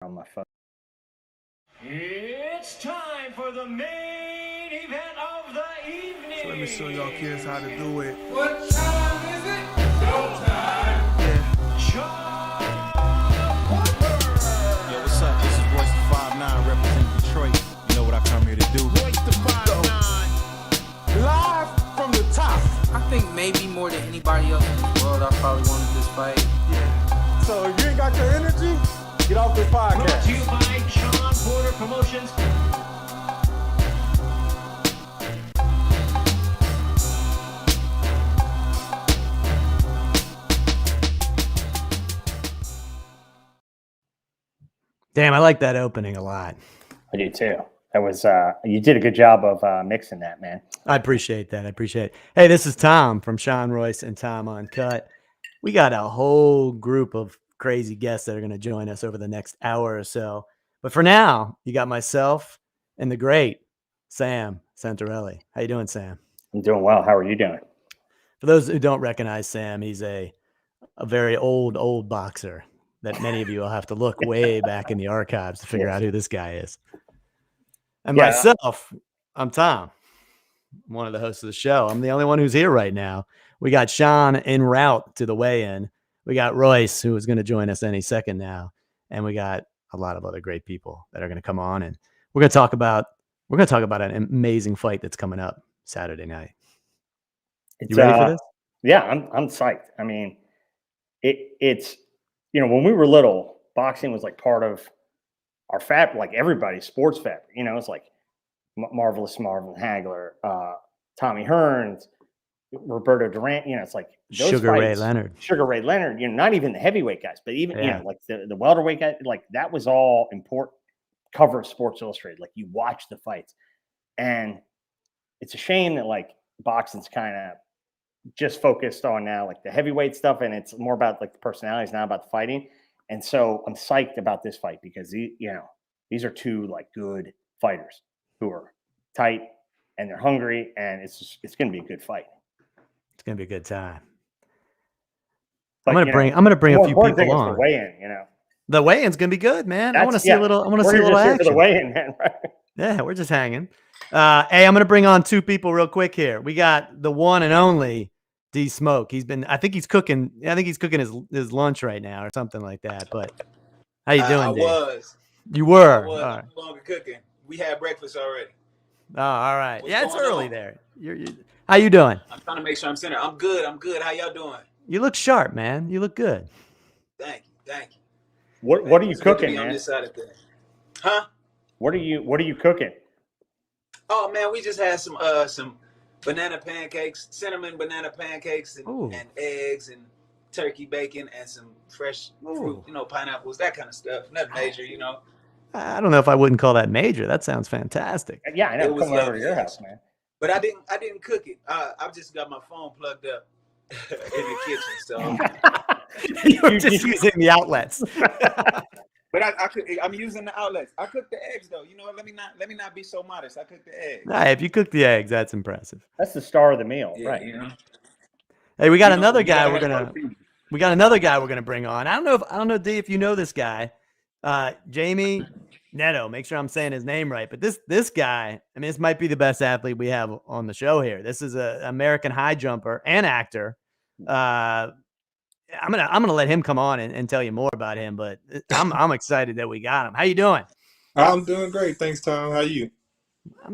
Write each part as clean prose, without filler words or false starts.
on my phone. It's time for the main event of the evening. So let me show y'all kids how to do it. What time is it? Showtime. Yeah. Shawn Porter. Yo, what's up? This is Royce the 5'9", representing Detroit. You know what I come here to do. Royce the 5'9", live from the top. I think maybe more than anybody else in the world, I probably wanted this fight. Yeah. So if you ain't got your energy, get off this Brought to podcast. you by Shawn Porter Promotions. Damn, I like that opening a lot. I do too. That was you did a good job of mixing that, man. I appreciate that. I appreciate it. Hey, this is Tom from Shawn, Royce and Tom Uncut. We got a whole group of crazy guests that are going to join us over the next hour or so. But for now, you got myself and the great Sam Santarelli. How you doing, Sam? I'm doing well. How are you doing? For those who don't recognize Sam, he's a very old boxer that many of you will have to look way back in the archives to figure out who this guy is. And myself, I'm Tom. I'm one of the hosts of the show. I'm the only one who's here right now. We got Shawn en route to the weigh-in. We got Royce, who is going to join us any second now. And we got a lot of other great people that are going to come on. And we're going to talk about an amazing fight that's coming up Saturday night. You ready for this? Yeah, I'm psyched. I mean, it's when we were little, boxing was like part of our fabric, like everybody's sports fabric. It's like Marvelous Marvin Hagler, Tommy Hearns, Roberto Duran. It's like those Sugar Ray fights, Leonard. Sugar Ray Leonard. Not even the heavyweight guys, but even like the welterweight guy. Like that was all important. Cover of Sports Illustrated. Like you watch the fights, and it's a shame that like boxing's kind of just focused on now like the heavyweight stuff, and it's more about like the personalities, not about the fighting. And so I'm psyched about this fight because these are two like good fighters who are tight and they're hungry, and it's going to be a good fight. It's going to be a good time. But, I'm going to bring a few people on. The weigh-in, The weigh-in's going to be good, man. I want to see a little. I want to see a little action. The weigh-in, man. Right? Yeah, we're just hanging. Hey, I'm going to bring on two people real quick here. We got the one and only D Smoke. I think he's cooking his lunch right now or something like that. But how you doing, D? You were. I was. I'm no longer cooking. We had breakfast already. Oh, all right. What's yeah, it's going early on? there. How you doing? I'm trying to make sure I'm centered. I'm good. How y'all doing? You look sharp, man. You look good. Thank you. What are you cooking, man? On this side of things. Huh? What are you cooking? Oh man, we just had some banana pancakes, cinnamon banana pancakes, and eggs and turkey bacon and some fresh fruit, pineapples, that kind of stuff. Nothing major, I don't know if I wouldn't call that major. That sounds fantastic. Yeah, I know. Come over to your house, man. But I didn't cook it. I've just got my phone plugged up in the kitchen, so You're just using the outlets. But I'm using the outlets. I cook the eggs though. Let me not be so modest. I cook the eggs. Nah, if you cook the eggs, that's impressive. That's the star of the meal, Yeah, right? Hey, we got another guy we're gonna bring on. I don't know, D, if you know this guy. Jamie Nieto. Make sure I'm saying his name right. But this guy, I mean, this might be the best athlete we have on the show here. This is an American high jumper and actor. I'm gonna let him come on and tell you more about him, but I'm excited that we got him. How you doing? I'm doing great. Thanks, Tom. How are you?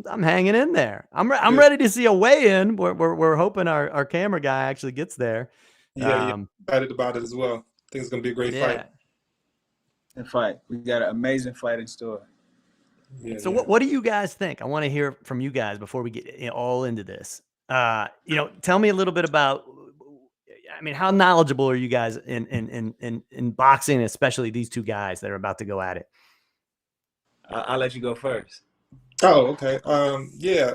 I'm hanging in there. I'm ready to see a weigh-in. We're hoping our camera guy actually gets there. Yeah, excited about it as well. I think it's gonna be a great fight. The fight. We got an amazing fight in store. Yeah, so what do you guys think? I want to hear from you guys before we get all into this. Tell me a little bit about. I mean, how knowledgeable are you guys in boxing, especially these two guys that are about to go at it? I'll let you go first. Oh, okay.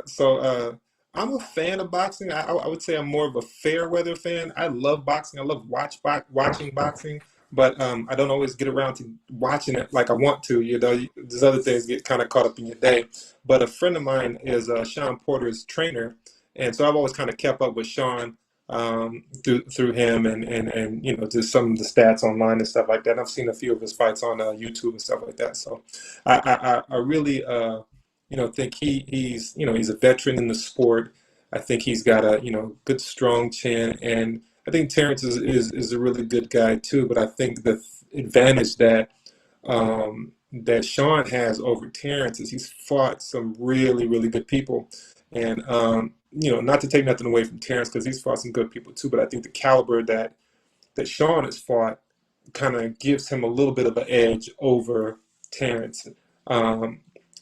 So I'm a fan of boxing. I would say I'm more of a fair weather fan. I love boxing. I love watching boxing, but I don't always get around to watching it like I want to. There's other things get kind of caught up in your day. But a friend of mine is Shawn Porter's trainer, and so I've always kind of kept up with Shawn through him and you know, just some of the stats online and stuff like that. And I've seen a few of his fights on YouTube and stuff like that. So I really you know, think he's you know, he's a veteran in the sport. I think he's got a, you know, good strong chin, and I think Terrence is a really good guy too. But I think the advantage that Shawn has over Terrence is he's fought some really, really good people. And, you know, not to take nothing away from Terrence because he's fought some good people too, but I think the caliber that Shawn has fought kind of gives him a little bit of an edge over Terrence.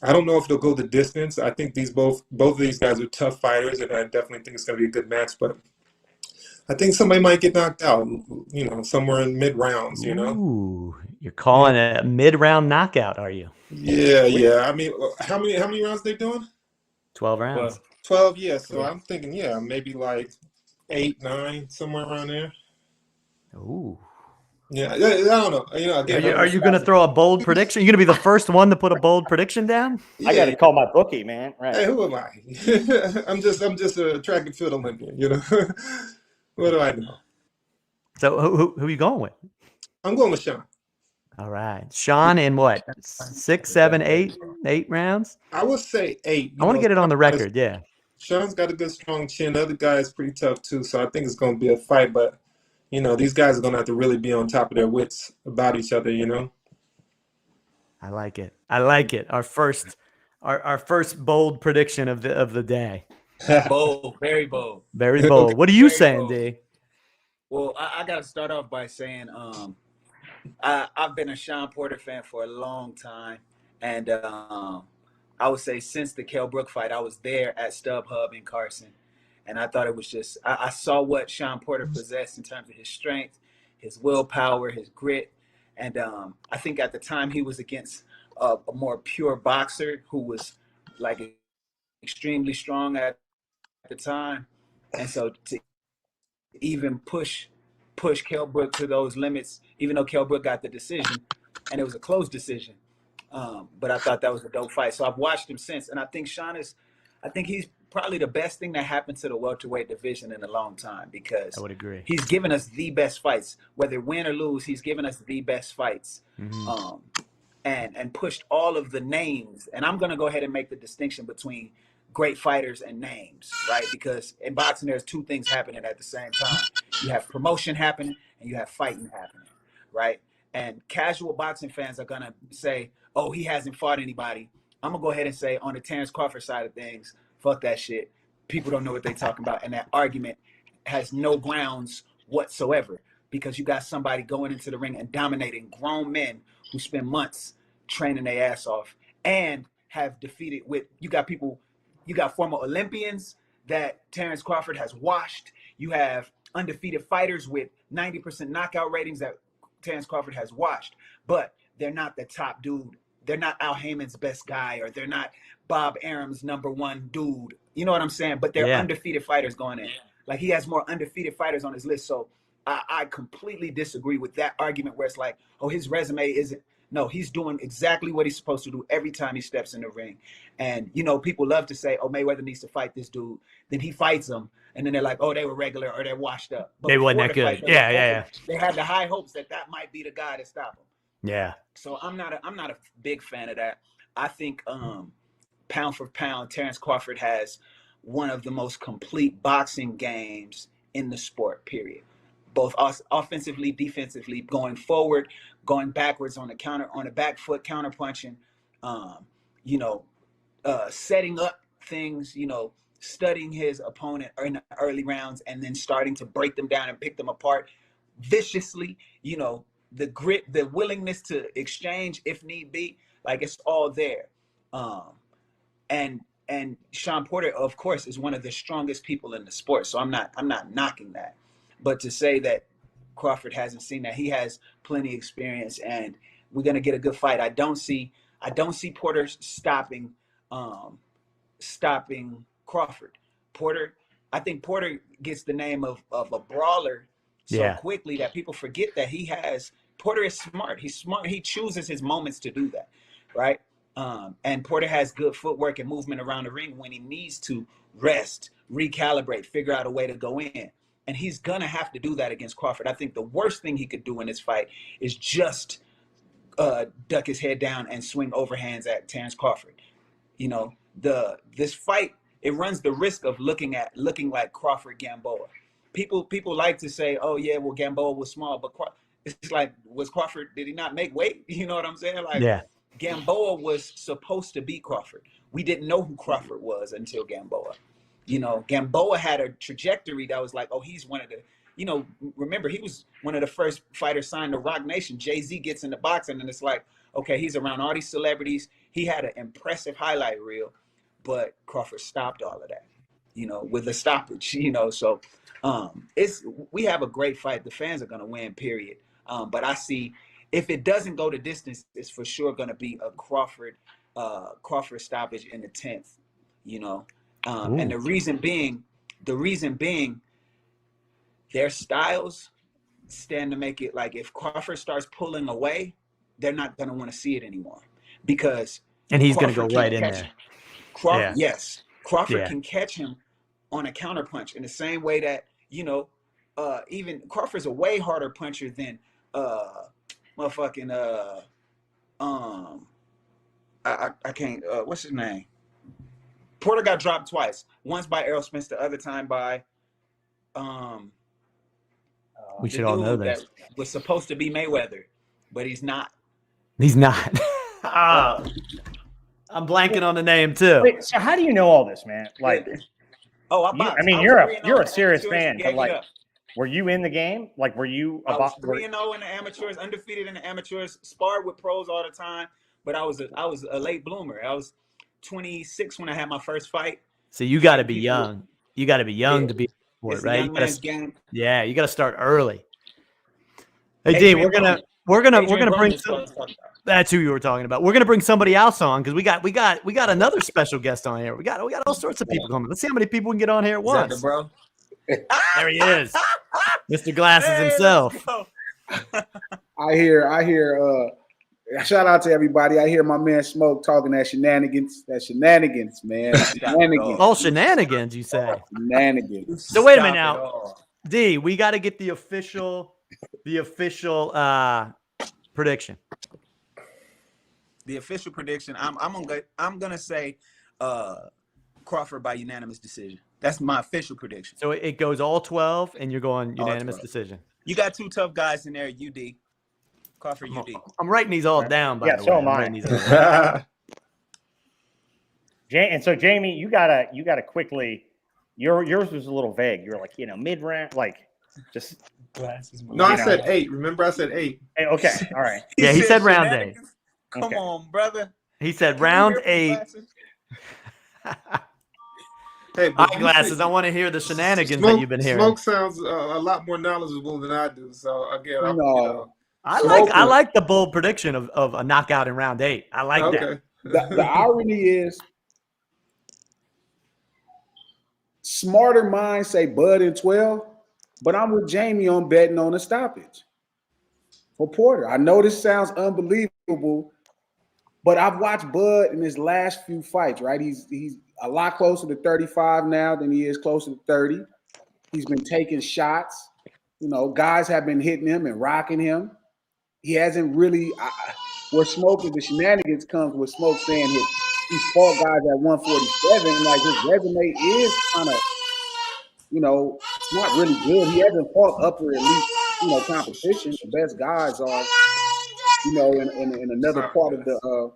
I don't know if they'll go the distance. I think both of these guys are tough fighters, and I definitely think it's going to be a good match, but I think somebody might get knocked out, you know, somewhere in mid rounds, you know. Ooh, you're calling it a mid-round knockout, are you? Yeah. I mean, how many rounds they doing? 12 rounds. 12, yeah. So I'm thinking, yeah, maybe like 8, 9, somewhere around there. Ooh. Yeah, I don't know. You know, again, are you going to throw a bold prediction? You're going to be the first one to put a bold prediction down? I got to call my bookie, man. Right. Hey, who am I? I'm just a track and field Olympian, you know. What do I know? So who are you going with? I'm going with Shawn. All right. Shawn in what? 6, 7, 8 rounds? I would say 8. I want to get it on the record, yeah. Shawn's got a good strong chin. The other guy is pretty tough too, so I think it's going to be a fight, but you know, these guys are going to have to really be on top of their wits about each other, you know. I like it. Our first bold prediction of the day. Bold, very bold. Very bold. What are you saying, D? Well, I got to start off by saying I've been a Shawn Porter fan for a long time, and I would say since the Kell Brook fight, I was there at StubHub in Carson. And I thought it was just, I saw what Shawn Porter possessed in terms of his strength, his willpower, his grit. And I think at the time he was against a more pure boxer who was like extremely strong at the time. And so to even push Kell Brook to those limits, even though Kell Brook got the decision, and it was a close decision. But I thought that was a dope fight. So I've watched him since. And I think he's probably the best thing that happened to the welterweight division in a long time, because I would agree. He's given us the best fights, whether win or lose. He's given us the best fights, and pushed all of the names. And I'm going to go ahead and make the distinction between great fighters and names, right? Because in boxing, there's two things happening at the same time. You have promotion happening and you have fighting happening, right? And casual boxing fans are going to say, oh, he hasn't fought anybody. I'm going to go ahead and say, on the Terence Crawford side of things, fuck that shit. People don't know what they're talking about. And that argument has no grounds whatsoever, because you got somebody going into the ring and dominating grown men who spend months training their ass off and have defeated you got former Olympians that Terence Crawford has washed. You have undefeated fighters with 90% knockout ratings that Terence Crawford has washed, but they're not the top dude. They're not Al Heyman's best guy, or they're not Bob Arum's #1 dude. You know what I'm saying? But they're undefeated fighters going in. Like, he has more undefeated fighters on his list. So I completely disagree with that argument where it's like, oh, his resume isn't. No, he's doing exactly what he's supposed to do every time he steps in the ring. And, you know, people love to say, oh, Mayweather needs to fight this dude. Then he fights him. And then they're like, oh, they were regular, or they're washed up. But they wasn't that good. Yeah. They had the high hopes that might be the guy to stop him. Yeah. So I'm not a big fan of that. I think pound for pound, Terence Crawford has one of the most complete boxing games in the sport, period. Both offensively, defensively, going forward, going backwards on the back foot, counter punching, setting up things, studying his opponent in the early rounds and then starting to break them down and pick them apart viciously, the grit, the willingness to exchange if need be, like, it's all there. And Shawn Porter, of course, is one of the strongest people in the sport. So I'm not knocking that. But to say that Crawford hasn't seen that, he has plenty of experience, and we're gonna get a good fight. I don't see Porter stopping Crawford. I think Porter gets the name of a brawler so quickly that people forget that Porter is smart. He's smart. He chooses his moments to do that, right? And Porter has good footwork and movement around the ring when he needs to rest, recalibrate, figure out a way to go in. and he's gonna have to do that against Crawford. I think the worst thing he could do in this fight is just duck his head down and swing overhands at Terence Crawford. You know, this fight, it runs the risk of looking like Crawford Gamboa. People like to say, oh yeah, well Gamboa was small, but it's like, was Crawford, did he not make weight? You know what I'm saying? Like, yeah. Gamboa was supposed to beat Crawford. We didn't know who Crawford was until Gamboa. You know, Gamboa had a trajectory that was like, oh, he's one of the, you know, remember, he was one of the first fighters signed to Rock Nation. Jay-Z gets into boxing, and it's like, okay, he's around all these celebrities. He had an impressive highlight reel, but Crawford stopped all of that, you know, with a stoppage, you know. So we have a great fight. The fans are going to win, period. But I see, if it doesn't go to distance, it's for sure going to be a Crawford stoppage in the 10th, you know. And the reason being, their styles stand to make it like, if Crawford starts pulling away, they're not going to want to see it anymore, because he's going to go right in there. Crawford, yes, Crawford can catch him on a counterpunch in the same way that, you know, even Crawford's a way harder puncher than motherfucking I can't what's his name? Porter got dropped twice. Once by Errol Spence, the other time by we should all know this. That was supposed to be Mayweather, but he's not. He's not. I'm blanking on the name too. Wait, so how do you know all this, man? Like, I mean, you're a serious fan, but like, were you in the game? Like, were you? I was 3-0 in the amateurs, undefeated in the amateurs, sparred with pros all the time. But I was a late bloomer. I was 26 when I had my first fight. So you got to be young. You got to be young to be in sport, right? Young man's game. Yeah, you got to start early. Hey, D, we're gonna bring some. That's who you were talking about. We're gonna bring somebody else on, because we got another special guest on here. We got all sorts of people coming. Let's see how many people we can get on here at once. Is that the bro? There he is, Mr. Glasses himself. I hear. Shout out to everybody. I hear my man Smoke talking that shenanigans. Man. Shenanigans. All shenanigans, you say? Shenanigans. So wait a minute now, D. We got to get the official prediction. The official prediction. I'm gonna say Crawford by unanimous decision. That's my official prediction. So it goes all 12, and you're going unanimous decision. You got two tough guys in there, UD. Crawford, UD. I'm writing these all down, by the way. So am I. And so, Jamie, you gotta quickly. Yours was a little vague. You were like, mid round, like just glasses. No, I said 8. Remember, I said 8. Hey, okay, all right. Yeah, he said round 8. Come on, brother. He said round 8. Hey, eyeglasses. I want to hear the shenanigans that you've been hearing. Smoke sounds a lot more knowledgeable than I do. So again, I like the bold prediction of a knockout in round 8. I like that. The irony is, smarter minds say Bud in 12, but I'm with Jamie on betting on a stoppage for Porter. I know this sounds unbelievable, but I've watched Bud in his last few fights, right? He's a lot closer to 35 now than he is closer to 30. He's been taking shots. Guys have been hitting him and rocking him. He hasn't really where Smoke is the shenanigans comes with Smoke saying he's fought guys at 147. Like, his resume is kind of, it's not really good. He hasn't fought upper elite, competition. The best guys are, in another part of the,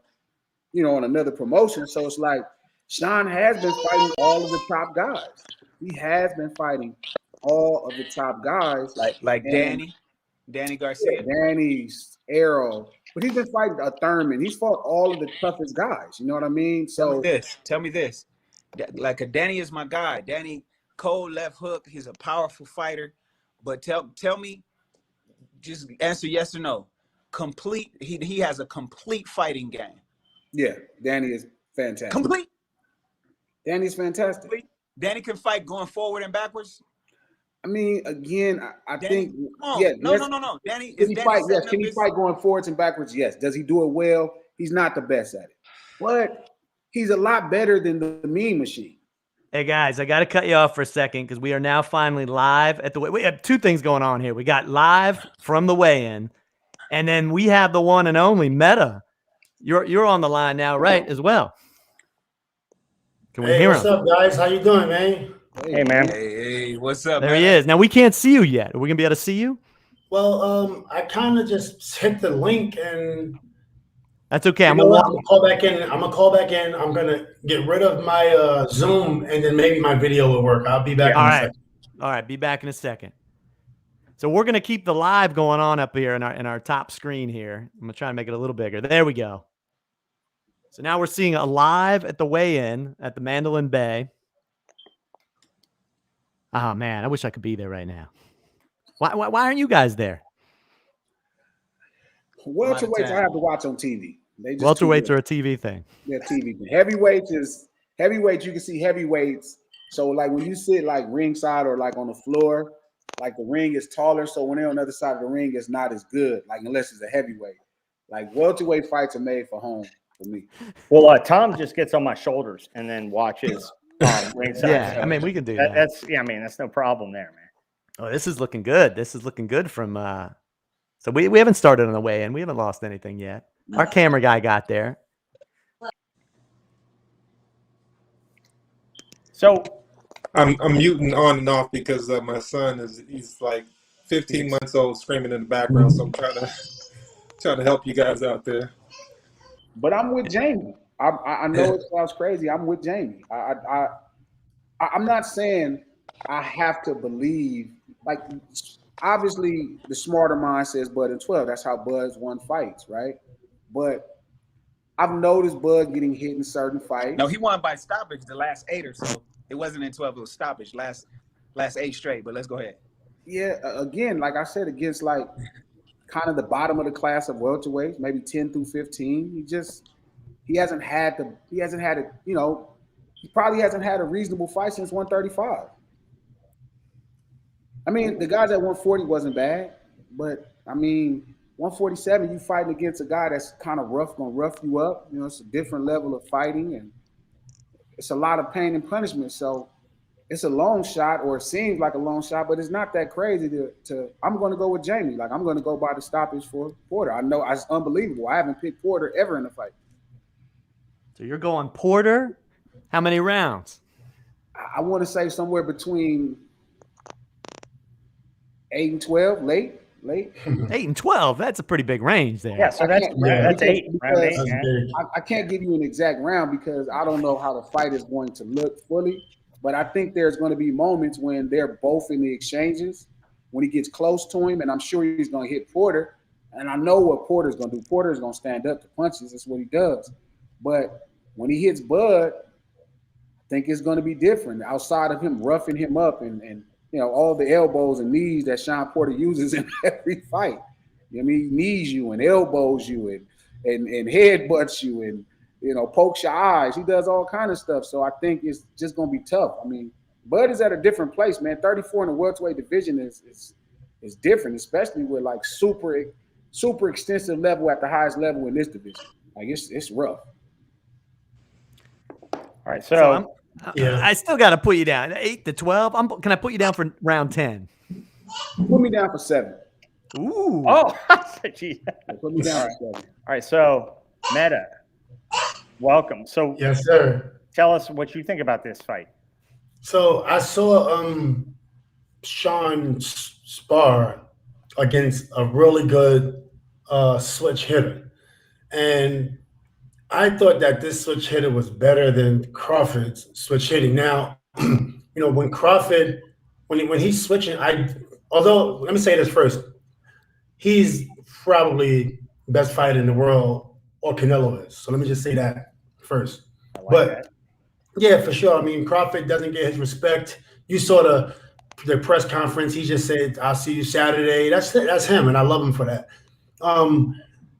in another promotion. So it's like Shawn has been fighting all of the top guys. He has been fighting all of the top guys, like Danny Garcia, Danny's Errol, but he's been fighting a Thurman. He's fought all of the toughest guys. You know what I mean? So tell me this. Like, a Danny is my guy. Danny, cold left hook. He's a powerful fighter. But tell me, just answer yes or no. Complete. He has a complete fighting game. Yeah, Danny is fantastic. Complete. Danny's fantastic. Complete. Danny can fight going forward and backwards. I mean, again, I think, No. Danny, can he fight? Yes. Can he fight going forwards and backwards? Yes. Does he do it well? He's not the best at it, but he's a lot better than the Mean Machine. Hey guys, I got to cut you off for a second because we are now finally live at the weigh. We have two things going on here. We got live from the weigh-in, and then we have the one and only Metta. You're on the line now, right? As well. Can we hear what's him? up, guys? How you doing, man? Hey, man. Hey, what's up? There he is. Now we can't see you yet. Are we gonna be able to see you? Well, I kind of just hit the link and. That's okay. I'm gonna call back in. I'm gonna get rid of my Zoom, and then maybe my video will work. I'll be back in a second. All right, be back in a second. So we're gonna keep the live going on up here in our top screen here. I'm gonna try and make it a little bigger. There we go. So now we're seeing a live at the weigh-in at the Mandalay Bay. Oh man, I wish I could be there right now. Why aren't you guys there? Welterweights I have to watch on TV. Welterweights are a TV thing. Yeah, TV thing. Heavyweights. You can see heavyweights. So like when you sit like ringside or like on the floor, like the ring is taller. So when they're on the other side of the ring, it's not as good. Like unless it's a heavyweight. Like welterweight fights are made for home for me. Well, Tom just gets on my shoulders and then watches ringside. Yeah, so I mean we can do that. That's no problem there, man. Oh, this is looking good. This is looking good from so we haven't started on the weigh-in. We haven't lost anything yet. Our camera guy got there. So I'm muting on and off because my son he's like 15 months old, screaming in the background. So I'm trying to help you guys out there. But I'm with Jamie. I know it sounds crazy. I'm with Jamie. I'm not saying I have to believe. Like obviously, the smarter mind says Bud and 12. That's how Bud's won fights, right? But I've noticed Bud getting hit in certain fights. No, he won by stoppage the last 8 or so. It wasn't in 12, it was stoppage last 8 straight, but let's go ahead. Yeah, again, like I said, against like kind of the bottom of the class of welterweights, maybe 10 through 15. He hasn't had it, you know, he probably hasn't had a reasonable fight since 135. I mean, the guys at 140 wasn't bad, but I mean, 147, you fighting against a guy that's kind of gonna rough you up. You know, it's a different level of fighting, and it's a lot of pain and punishment. So it's a long shot, or it seems like a long shot, but it's not that crazy to I'm going to go with Jamie. Like, I'm going to go by the stoppage for Porter. I know it's unbelievable. I haven't picked Porter ever in a fight. So you're going Porter? How many rounds? I want to say somewhere between 8 and 12, late. 8 and 12. That's a pretty big range there. Yeah, so that's 8. I can't give you an exact round because I don't know how the fight is going to look fully. But I think there's going to be moments when they're both in the exchanges, when he gets close to him, and I'm sure he's going to hit Porter. And I know what Porter's going to do. Porter's going to stand up to punches. That's what he does. But when he hits Bud, I think it's going to be different. Outside of him roughing him up and you know, all the elbows and knees that Shawn Porter uses in every fight. You know what I mean? He knees you and elbows you and headbutts you and, you know, pokes your eyes. He does all kind of stuff. So I think it's just going to be tough. I mean, Bud is at a different place, man. 34 in the welterweight division is different, especially with like super extensive level at the highest level in this division. Like it's rough. All right, so I still got to put you down 8 to 12. Can I put you down for round 10? Put me down for 7. Ooh. Oh, geez. Put me down for 7. All right, so Metta, welcome. So yes, sir. Tell us what you think about this fight. So I saw Shawn spar against a really good switch hitter, and I thought that this switch hitter was better than Crawford's switch hitting. Now, you know, when Crawford, when he's switching, although let me say this first, he's probably the best fighter in the world, or Canelo is. So let me just say that first. Yeah, for sure. I mean, Crawford doesn't get his respect. You saw the press conference. He just said, "I'll see you Saturday." That's him, and I love him for that.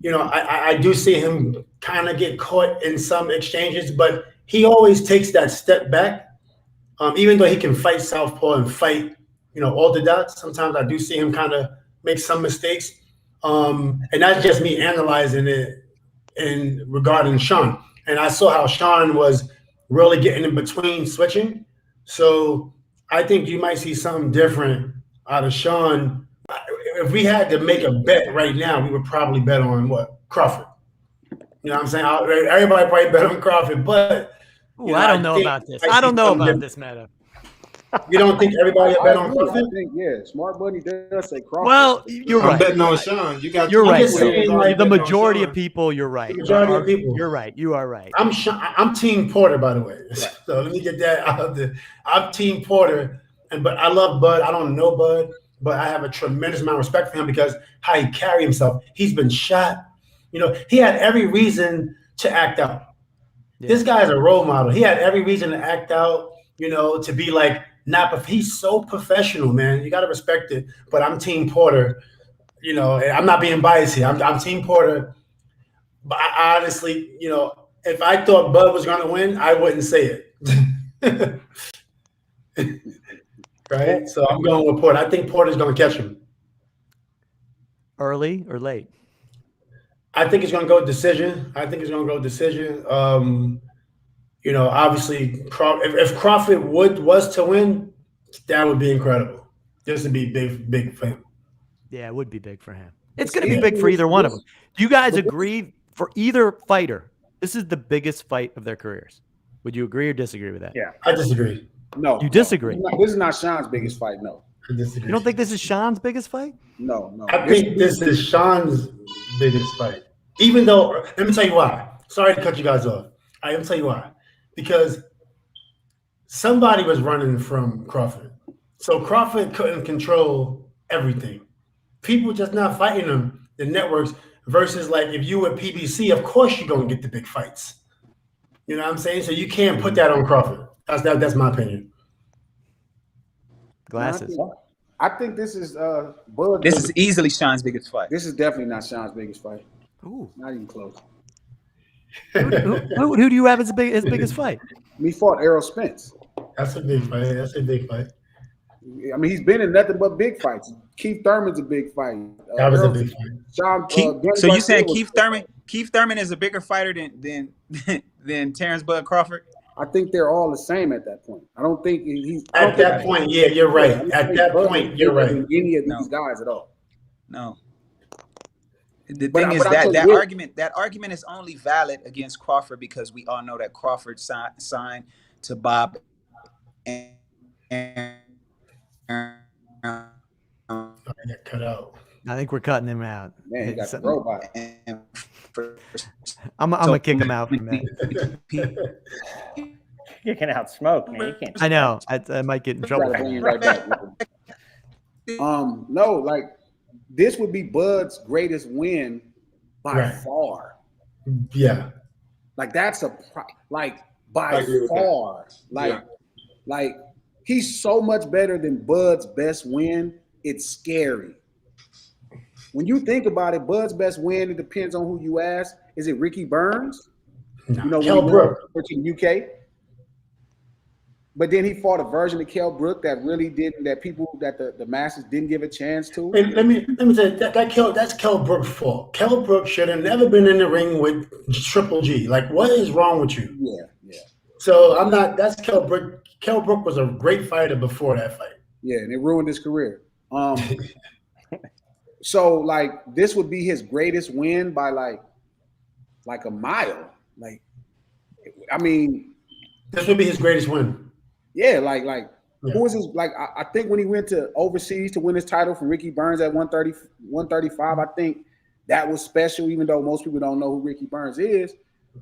You know, I do see him kind of get caught in some exchanges, but he always takes that step back. Even though he can fight southpaw and fight, you know, orthodox, sometimes I do see him kind of make some mistakes. And that's just me analyzing it regarding Shawn. And I saw how Shawn was really getting in between switching. So I think you might see something different out of Shawn. If we had to make a bet right now, we would probably bet on what? Crawford. You know what I'm saying? Everybody probably bet on Crawford, but I don't know about this. I don't know about this, Metta. You don't think everybody bet on Crawford? I think, Smart Buddy does say Crawford. Well, you're right. I'm betting on Shawn. You're right. Saying, the majority of people, you're right. The majority of people. You're right. You are right. I'm Team Porter, by the way. So let me get that out there. I'm Team Porter, but I love Bud. I don't know Bud, but I have a tremendous amount of respect for him because how he carry himself. He's been shot. He had every reason to act out. Yeah. This guy is a role model. He had every reason to act out, to be like, but he's so professional, man. You got to respect it. But I'm Team Porter, and I'm not being biased here. I'm Team Porter. But I honestly, if I thought Bud was going to win, I wouldn't say it. Right? So I'm going with Porter. I think Porter's going to catch him. Early or late? I think it's going to go decision. Obviously, if Crawford was to win, that would be incredible. This would be big for him. Yeah, it would be big for him. It's going to be big for either one of them. Do you guys agree for either fighter, this is the biggest fight of their careers? Would you agree or disagree with that? Yeah. I disagree. No. You disagree? This is not Shawn's biggest fight, no. I disagree. You don't think this is Shawn's biggest fight? No. I think this is Shawn's biggest fight. Even though, let me tell you why. Sorry to cut you guys off. Let me tell you why. Because somebody was running from Crawford. So Crawford couldn't control everything. People just not fighting him, the networks, versus like if you were PBC, of course you're going to get the big fights. You know what I'm saying? So you can't put that on Crawford. That's my opinion. Glasses. I think this is Bud. This is easily Shawn's biggest fight. This is definitely not Shawn's biggest fight. Ooh. Not even close. Who do you have as his biggest fight? He fought Errol Spence. That's a big fight. I mean, he's been in nothing but big fights. Keith Thurman's a big fight. That was a big fight. So you saying Keith Thurman is a bigger fighter than Terence Bud Crawford? I think they're all the same at that point. I don't think he's at that point. Yeah, you're right. At that point, you're right. Any of these guys at all? No. The thing is that argument is only valid against Crawford because we all know that Crawford signed to Bob and I got cut out. I think we're cutting him out. Man, he got the robot. I'm gonna kick him out from that. Kicking out smoke, man. You can't. I know. I might get in trouble. Right back. No, like this would be Bud's greatest win by far. Yeah, like that's by far. Like he's so much better than Bud's best win. It's scary. When you think about it, Bud's best win, it depends on who you ask. Is it Ricky Burns? No, Kell Brook in the UK. But then he fought a version of Kell Brook that really didn't, that the masses didn't give a chance to. Let me say that's Kell Brook's fault. Kell Brook should have never been in the ring with Triple G. Like, what is wrong with you? Yeah. So I'm not. That's Kell Brook. Kell Brook was a great fighter before that fight. Yeah, and it ruined his career. So like this would be his greatest win by like a mile. Like, I mean, this would be his greatest win. Yeah, who was his, like, I think when he went to overseas to win his title from Ricky Burns at 135, I think that was special, even though most people don't know who Ricky Burns is.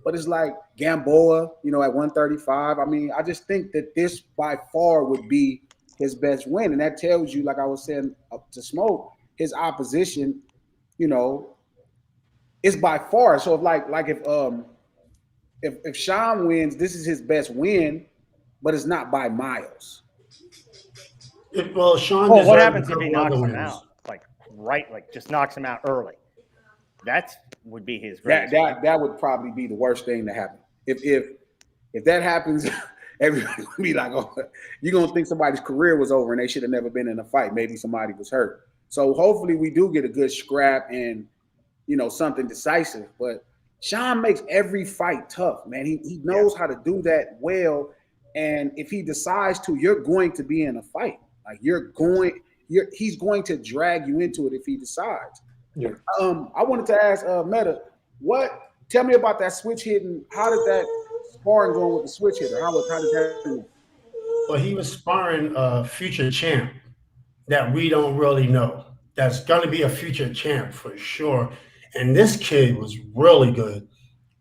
But it's like Gamboa, at 135. I mean, I just think that this by far would be his best win. And that tells you, like I was saying up to Smoke, his opposition, is by far. So if Shawn wins, this is his best win, but it's not by miles. Shawn. What happens if he knocks him out? Just knocks him out early. That would be his greatest. That would probably be the worst thing to happen. If that happens, everybody would be like, "Oh, you're gonna think somebody's career was over and they should have never been in a fight. Maybe somebody was hurt." So hopefully we do get a good scrap and something decisive. But Shawn makes every fight tough, man. He knows how to do that well. And if he decides to, you're going to be in a fight. Like he's going to drag you into it if he decides. Yeah. I wanted to ask Metta, tell me about that switch hitting. How did that sparring going with the switch hitter? How did that do? Well, he was sparring a future champ that we don't really know. That's going to be a future champ for sure. And this kid was really good.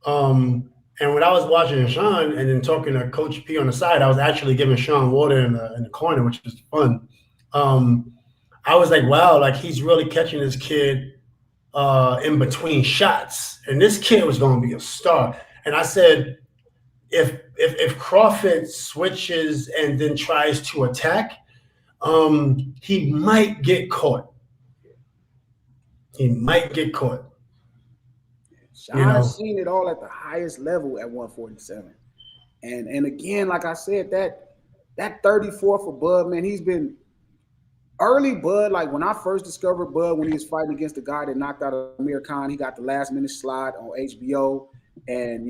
And when I was watching Shawn and then talking to Coach P on the side, I was actually giving Shawn water in the corner, which was fun. I was like, wow, like he's really catching this kid in between shots. And this kid was going to be a star. And I said, if Crawford switches and then tries to attack, he might get caught. He might get caught. I've seen it all at the highest level at 147. And again, like I said, that 34 for Bud, man, he's been early Bud. Like when I first discovered Bud, when he was fighting against the guy that knocked out Amir Khan, he got the last minute slide on HBO. And,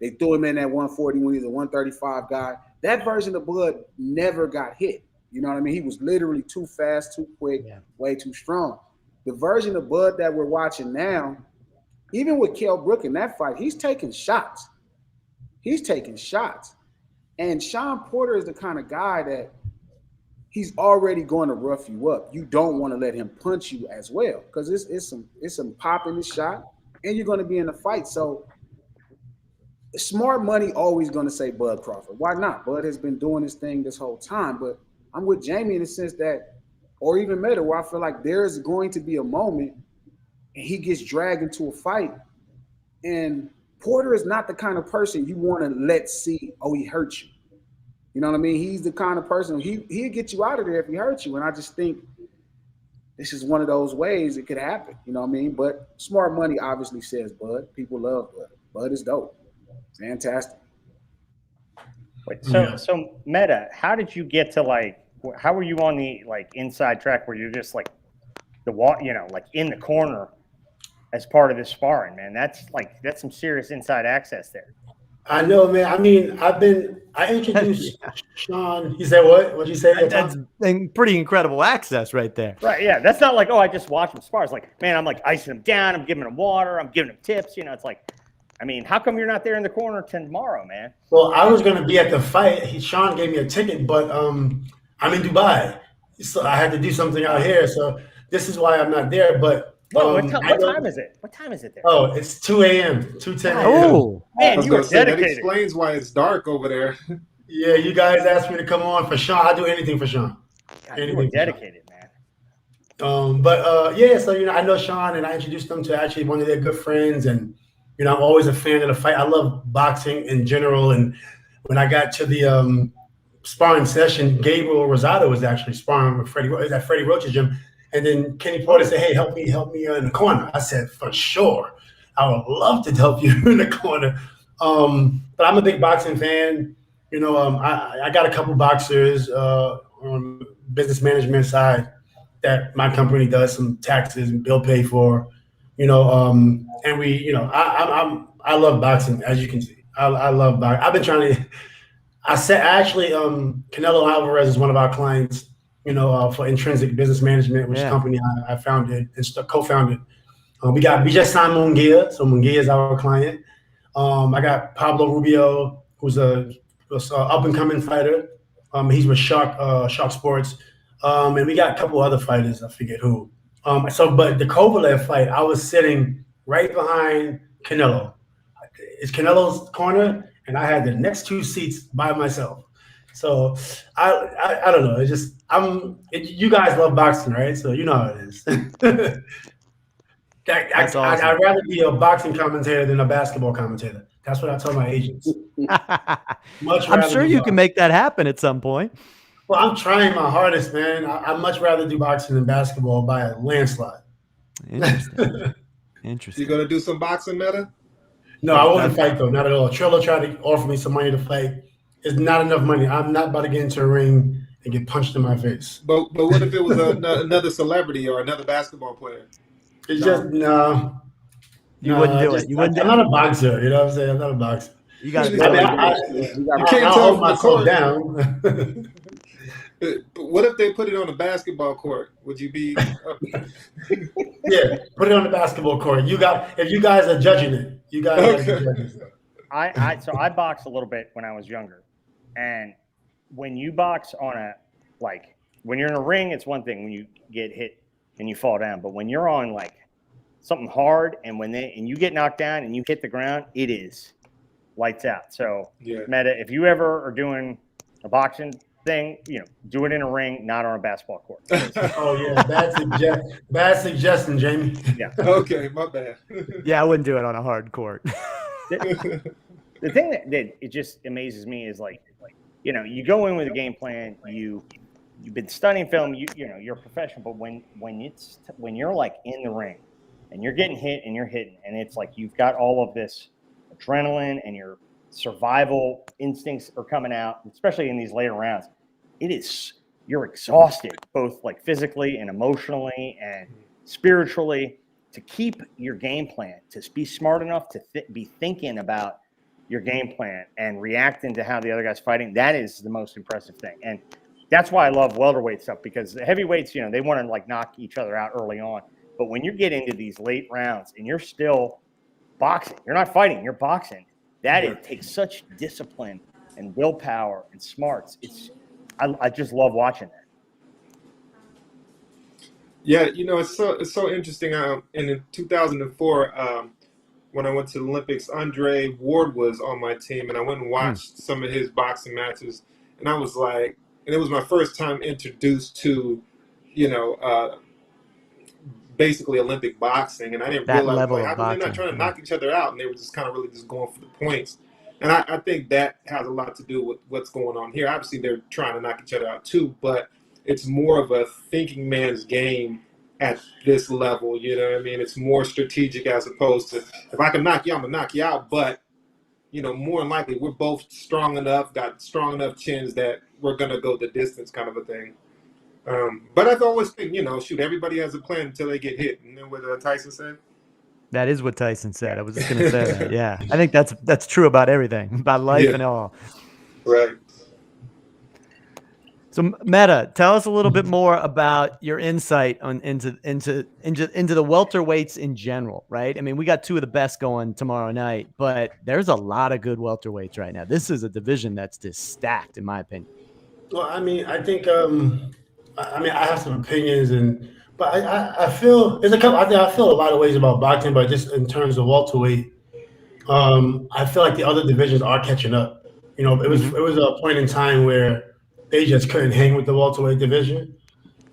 they threw him in at 140 when he was a 135 guy. That version of Bud never got hit. You know what I mean? He was literally too fast, too quick, way too strong. The version of Bud that we're watching now, even with Kell Brook in that fight, he's taking shots. And Shawn Porter is the kind of guy that he's already going to rough you up. You don't want to let him punch you as well because it's some pop in the shot, and you're going to be in a fight. So smart money always going to say Bud Crawford. Why not? Bud has been doing his thing this whole time. But I'm with Jamie in the sense that, or even Metta, where I feel like there's going to be a moment and he gets dragged into a fight. And Porter is not the kind of person you want to let see, oh, he hurt you. You know what I mean? He's the kind of person, he'll get you out of there if he hurts you. And I just think this is one of those ways it could happen. You know what I mean? But smart money obviously says Bud. People love Bud. Bud is dope. Fantastic. Wait, so Metta, how did you get to how were you on the inside track where you're just in the corner as part of this sparring, man? That's some serious inside access there. I know, man. I mean, I introduced Shawn. You said what? What'd you say? That's pretty incredible access right there. Right. Yeah. That's not like, oh, I just watched him spar. It's like, man, I'm icing him down. I'm giving him water. I'm giving him tips. It's like, I mean, how come you're not there in the corner tomorrow, man? Well, I was going to be at the fight. Shawn gave me a ticket, but I'm in Dubai. So I had to do something out here. So this is why I'm not there. But what time is it? What time is it there? Oh, it's 2 a.m., 2:10 a.m. Oh, man, you were dedicated. That explains why it's dark over there. Yeah, you guys asked me to come on for Shawn. I'll do anything for Shawn. God, you were dedicated, man. So I know Shawn, and I introduced him to actually one of their good friends, and I'm always a fan of the fight. I love boxing in general, and when I got to the sparring session, Gabriel Rosado was actually sparring with Freddie. It was at Freddie Roach's gym. And then Kenny Porter said, hey, help me in the corner. I said, for sure. I would love to help you in the corner. But I'm a big boxing fan. I got a couple boxers on the business management side that my company does some taxes and bill pay for, and we, I love boxing, as you can see. I love boxing. I've been trying to, Canelo Alvarez is one of our clients, for Intrinsic Business Management, which is a company I founded and co-founded. We just signed Munguia, so Munguia is our client. I got Pablo Rubio, who's a up-and-coming fighter. He's with Shark Sports. And we got a couple other fighters, I forget who. But the Kovalev fight, I was sitting right behind Canelo. It's Canelo's corner, and I had the next two seats by myself. So I don't know. It's just you guys love boxing, right? So you know how it is. That's awesome. I'd rather be a boxing commentator than a basketball commentator. That's what I tell my agents. I'm sure you can make that happen at some point. Well, I'm trying my hardest, man. I'd much rather do boxing than basketball by a landslide. Interesting. You gonna do some boxing, Metta? No, I wouldn't fight though, not at all. Trillo tried to offer me some money to fight. It's not enough money. I'm not about to get into a ring and get punched in my face. But what if it was another celebrity or another basketball player? It's just no. You wouldn't do it. You wouldn't. I'm not a boxer. You know what I'm saying? I'm not a boxer. You got to I mean, I can't hold tell from the myself court. down. But what if they put it on a basketball court? Would you be? Yeah, put it on the basketball court. If you guys are judging it, you guys got to be judging it. So I boxed a little bit when I was younger, and when you box on when you're in a ring, it's one thing when you get hit and you fall down, but when you're on like something hard and and you get knocked down and you hit the ground, it is lights out. So Metta, if you ever are doing a boxing thing, do it in a ring, not on a basketball court. Oh yeah, bad suggestion, Jamie. Yeah. Okay, my bad. Yeah, I wouldn't do it on a hard court. The thing that it just amazes me is you go in with a game plan, you've been studying film, you're a professional, but when you're like in the ring and you're getting hit and you're hitting, and it's like you've got all of this adrenaline and your survival instincts are coming out, especially in these later rounds. You're exhausted, both like physically and emotionally and spiritually, to keep your game plan, to be smart enough to be thinking about your game plan and reacting to how the other guy's fighting. That is the most impressive thing. And that's why I love welterweight stuff, because the heavyweights, they want to like knock each other out early on. But when you get into these late rounds and you're still boxing, you're not fighting, you're boxing. It takes such discipline and willpower and smarts. I just love watching that. Yeah, it's so interesting. In 2004, when I went to the Olympics, Andre Ward was on my team, and I went and watched some of his boxing matches, and I was like, and it was my first time introduced to, basically Olympic boxing, and I didn't realize how come they're not trying to knock each other out, and they were just kind of really just going for the points. And I think that has a lot to do with what's going on here. Obviously, they're trying to knock each other out too, but it's more of a thinking man's game at this level. You know what I mean? It's more strategic as opposed to, if I can knock you out, I'm gonna knock you out. But more than likely, we're both strong enough, got strong enough chins that we're gonna go the distance, kind of a thing. But I've always think, shoot, everybody has a plan until they get hit. And then what Tyson said? That is what Tyson said. I was just going to say that. Yeah. I think that's true about everything, about life and all. Right. So Metta, tell us a little bit more about your insight into the welterweights in general, right? I mean, we got two of the best going tomorrow night, but there's a lot of good welterweights right now. This is a division that's just stacked, in my opinion. Well, I mean, I think I have some opinions, but I feel there's a couple. I feel a lot of ways about boxing, but just in terms of welterweight, I feel like the other divisions are catching up. It was a point in time where they just couldn't hang with the welterweight division,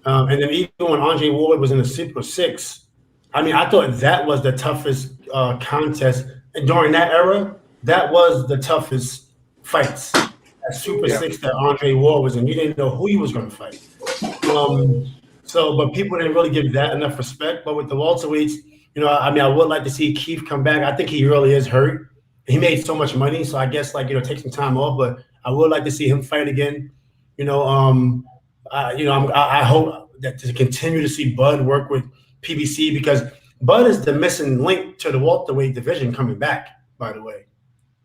and then even when Andre Ward was in the Super 6, I mean, I thought that was the toughest contest, and during that era, that was the toughest fights. That Super 6 that Andre Ward was in, you didn't know who he was going to fight. But people didn't really give that enough respect. But with the welterweights, I would like to see Keith come back. I think he really is hurt. He made so much money, so I guess take some time off. But I would like to see him fight again. I hope that to continue to see Bud work with PBC, because Bud is the missing link to the welterweight division coming back. By the way,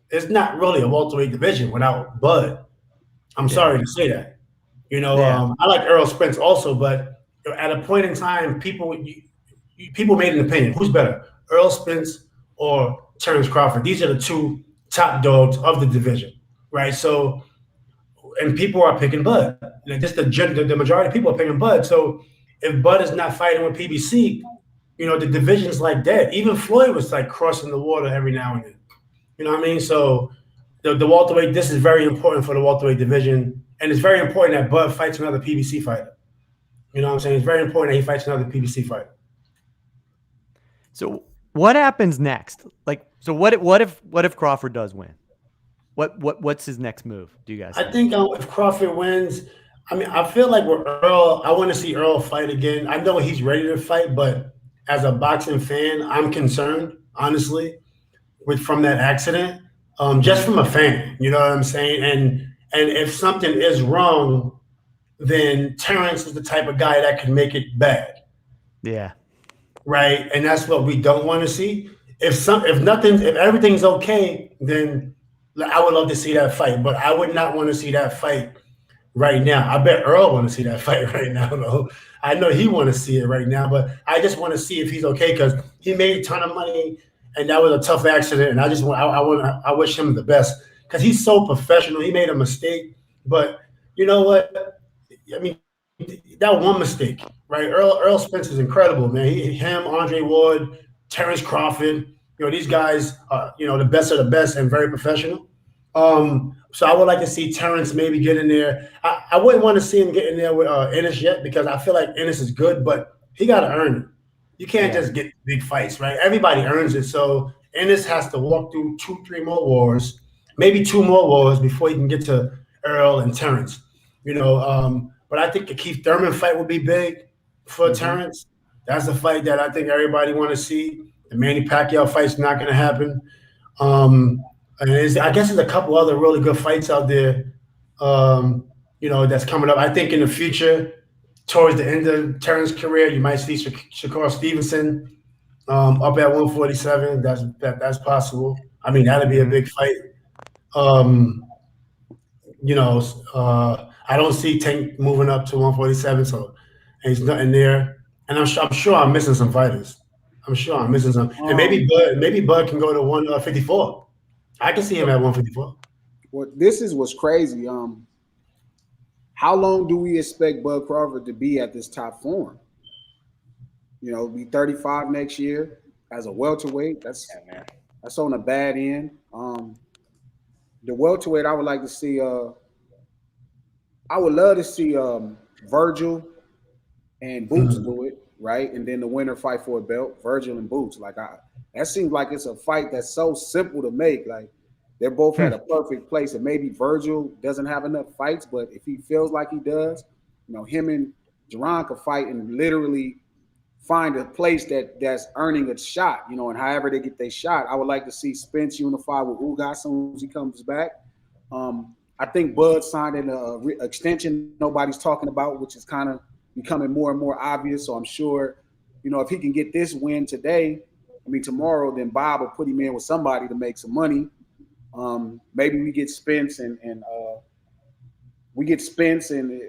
it's not really a welterweight division without Bud. I'm sorry to say that. I like Errol Spence also, but at a point in time, people made an opinion. Who's better, Errol Spence or Terence Crawford? These are the two top dogs of the division, right? So, and people are picking Bud. Just the majority of people are picking Bud. So if Bud is not fighting with PBC, the division's like that. Even Floyd was like crossing the water every now and then. You know what I mean? So the welterweight, this is very important for the welterweight division. And it's very important that Bud fights another PBC fighter. You know what I'm saying? It's very important that he fights another PBC fighter. So what happens next? So what if Crawford does win? What's his next move? Do you guys think? I think if Crawford wins, I mean, I feel like with Earl, I want to see Earl fight again. I know he's ready to fight, but as a boxing fan, I'm concerned, honestly, from that accident. Just from a fan, you know what I'm saying? And if something is wrong, then Terence is the type of guy that can make it bad. Yeah. Right. And that's what we don't want to see. If everything's okay, then I would love to see that fight, but I would not want to see that fight right now. I bet Earl want to see that fight right now, though. I know he want to see it right now, but I just want to see if he's okay because he made a ton of money, and that was a tough accident. And I wish him the best because he's so professional. He made a mistake, but you know what? I mean, that one mistake, right? Earl Spence is incredible, man. Him, Andre Ward, Terence Crawford. These guys are, the best of the best and very professional. So I would like to see Terence maybe get in there. I wouldn't want to see him get in there with Ennis yet because I feel like Ennis is good, but he got to earn it. You can't just get big fights, right? Everybody earns it. So Ennis has to walk through 2-3 more wars, maybe 2 more wars before he can get to Earl and Terence. But I think the Keith Thurman fight would be big for Terence. That's a fight that I think everybody want to see. The Manny Pacquiao fight's not going to happen. And I guess there's a couple other really good fights out there, that's coming up. I think in the future, towards the end of Terrence's career, you might see Shakur Stevenson up at 147. That's possible. I mean, that'd be a big fight. I don't see Tank moving up to 147, so there's nothing there. And I'm sure I'm missing some fighters. I'm sure I'm missing some. And maybe Bud can go to 154. I can see him at 154. Well, this is what's crazy. How long do we expect Bud Crawford to be at this top form? Be 35 next year as a welterweight. That's on the bad end. The welterweight, I would like to see. I would love to see Virgil and Boots do it, right? And then the winner fight for a belt, Virgil and Boots. That seems like it's a fight that's so simple to make. Like they're both at a perfect place, and maybe Virgil doesn't have enough fights, but if he feels like he does, him and Jerron could fight and literally find a place that's earning a shot, and however they get their shot. I would like to see Spence unify with Ugas as soon as he comes back. I think Bud signed an extension nobody's talking about, which is kind of becoming more and more obvious. So I'm sure, if he can get this win tomorrow, then Bob will put him in with somebody to make some money. Maybe we get Spence and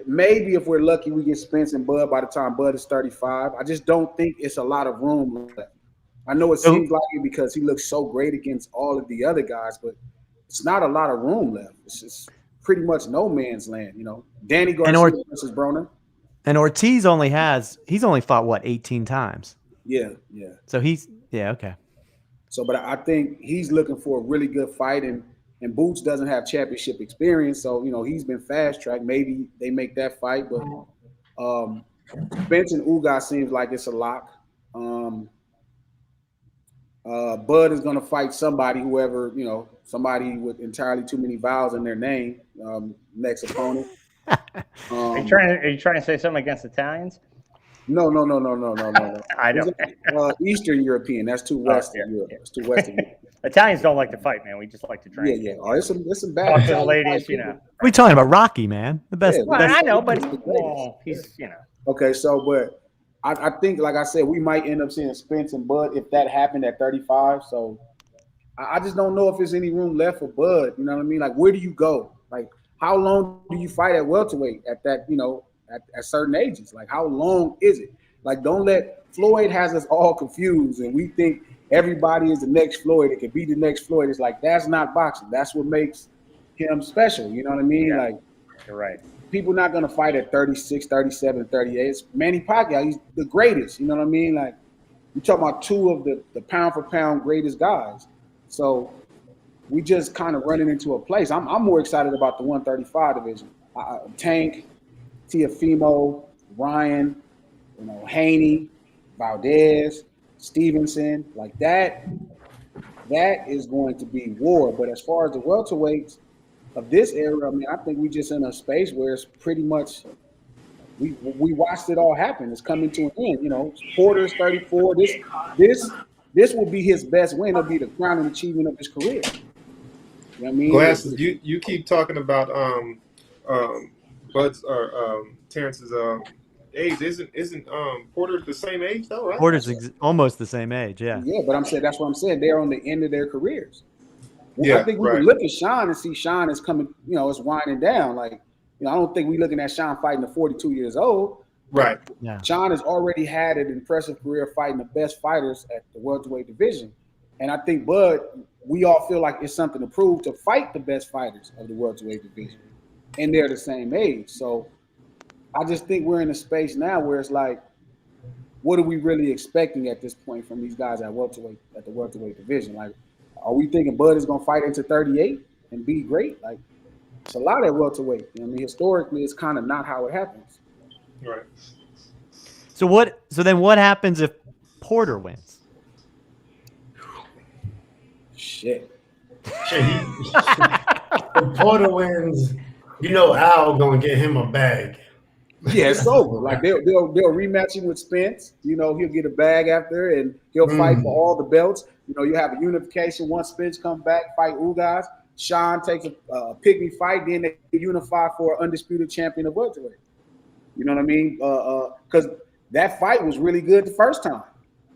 maybe if we're lucky, we get Spence and Bud by the time Bud is 35. I just don't think it's a lot of room left. I know it seems like it because he looks so great against all of the other guys, but it's not a lot of room left. It's just pretty much no man's land, Danny Garcia versus Broner. And Ortiz only fought 18 times. Yeah. So okay. So, but I think he's looking for a really good fight, and Boots doesn't have championship experience, so he's been fast tracked. Maybe they make that fight, but Spence and Ugas seems like it's a lock. Bud is going to fight somebody, somebody with entirely too many vowels in their name. Next opponent. Are you trying to say something against Italians? No. I know. Eastern European. That's too Western Europe. It's too Western Europe. Italians don't like to fight, man. We just like to drink. Yeah. Oh, it's some bad. Talk to the ladies, We're talking about Rocky, man. The best. Yeah, well, I know, but he's. Okay, so but I think, like I said, we might end up seeing Spence and Bud if that happened at 35. So I just don't know if there's any room left for Bud. You know what I mean? Like, where do you go? Like, how long do you fight at welterweight at that? At certain ages, like how long is it? Like, don't let Floyd has us all confused, and we think everybody is the next Floyd. It could be the next Floyd. It's like that's not boxing. That's what makes him special. You know what I mean? Yeah, like, you're right. People not gonna fight at 36, 37, 38. It's Manny Pacquiao. He's the greatest. You know what I mean? Like, you talking about two of the pound for pound greatest guys. So we just kind of running into a place. I'm more excited about the 135 division. Tank, Teofimo, Ryan, Haney, Valdez, Stevenson, like that is going to be war. But as far as the welterweights of this era, I think we just in a space where it's pretty much we watched it all happen. It's coming to an end. Porter's 34. This will be his best win. It'll be the crowning achievement of his career. You know what I mean? Glasses, you keep talking about Bud's or Terrence's age. Isn't Porter the same age though, right? Porter's almost the same age, yeah. Yeah, but that's what I'm saying. They're on the end of their careers. I think we can look at Shawn and see Shawn is coming, it's winding down. Like, I don't think we're looking at Shawn fighting at 42 years old. Right. Yeah. Shawn has already had an impressive career fighting the best fighters at the welterweight division. And I think Bud, we all feel like it's something to prove to fight the best fighters of the welterweight division. And they're the same age. So I just think we're in a space now where it's like, what are we really expecting at this point from these guys at the welterweight division? Like, are we thinking Bud is going to fight into 38 and be great? Like, it's a lot at welterweight. Historically, it's kind of not how it happens. Right. So then what happens if Porter wins? Shit. If Porter wins, Al gonna get him a bag. Yeah, it's over. Like they'll rematch him with Spence. He'll get a bag after, and he'll fight for all the belts. You have a unification once Spence comes back, fight Ugas. Shawn takes a pygmy fight, then they unify for an undisputed champion of welterweight. You know what I mean? Because that fight was really good the first time.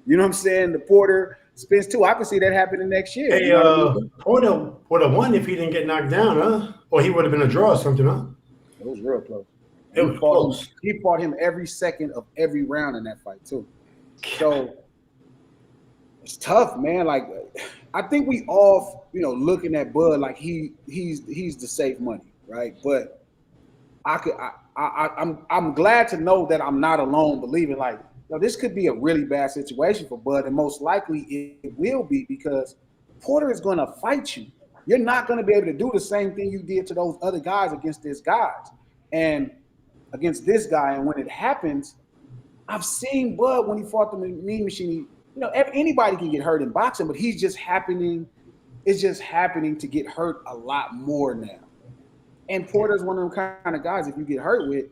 You know what I'm saying? The Porter Spence too. I can see that happening next year. Hey, Porter would have won if he didn't get knocked down, huh? Or he would have been a draw or something, huh? It was real close. It was close. He fought him every second of every round in that fight too. So it's tough, man. Like, I think we all, looking at Bud like he's the safe money, right? But I'm glad to know that I'm not alone believing like, this could be a really bad situation for Bud, and most likely it will be, because Porter is going to fight you. You're not going to be able to do the same thing you did to those other guys against this guys and against this guy. And when it happens, I've seen Bud when he fought the Mean Machine. Anybody can get hurt in boxing, but it's just happening to get hurt a lot more now. And Porter's one of them kind of guys, if you get hurt with,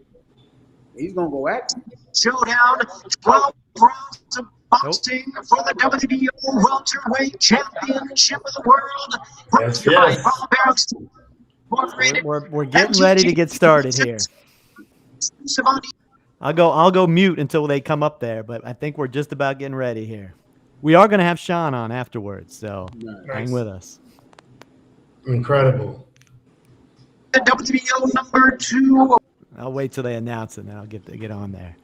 he's going to go at you. Showdown, 12 rounds of boxing for the WBO Welterweight Championship of the World. Yes. We're getting ready to get started here. I'll go mute until they come up there, but I think we're just about getting ready here. We are going to have Shawn on afterwards, so hang with us. Incredible. The WBO number 2. I'll wait till they announce it, and then I'll get on there.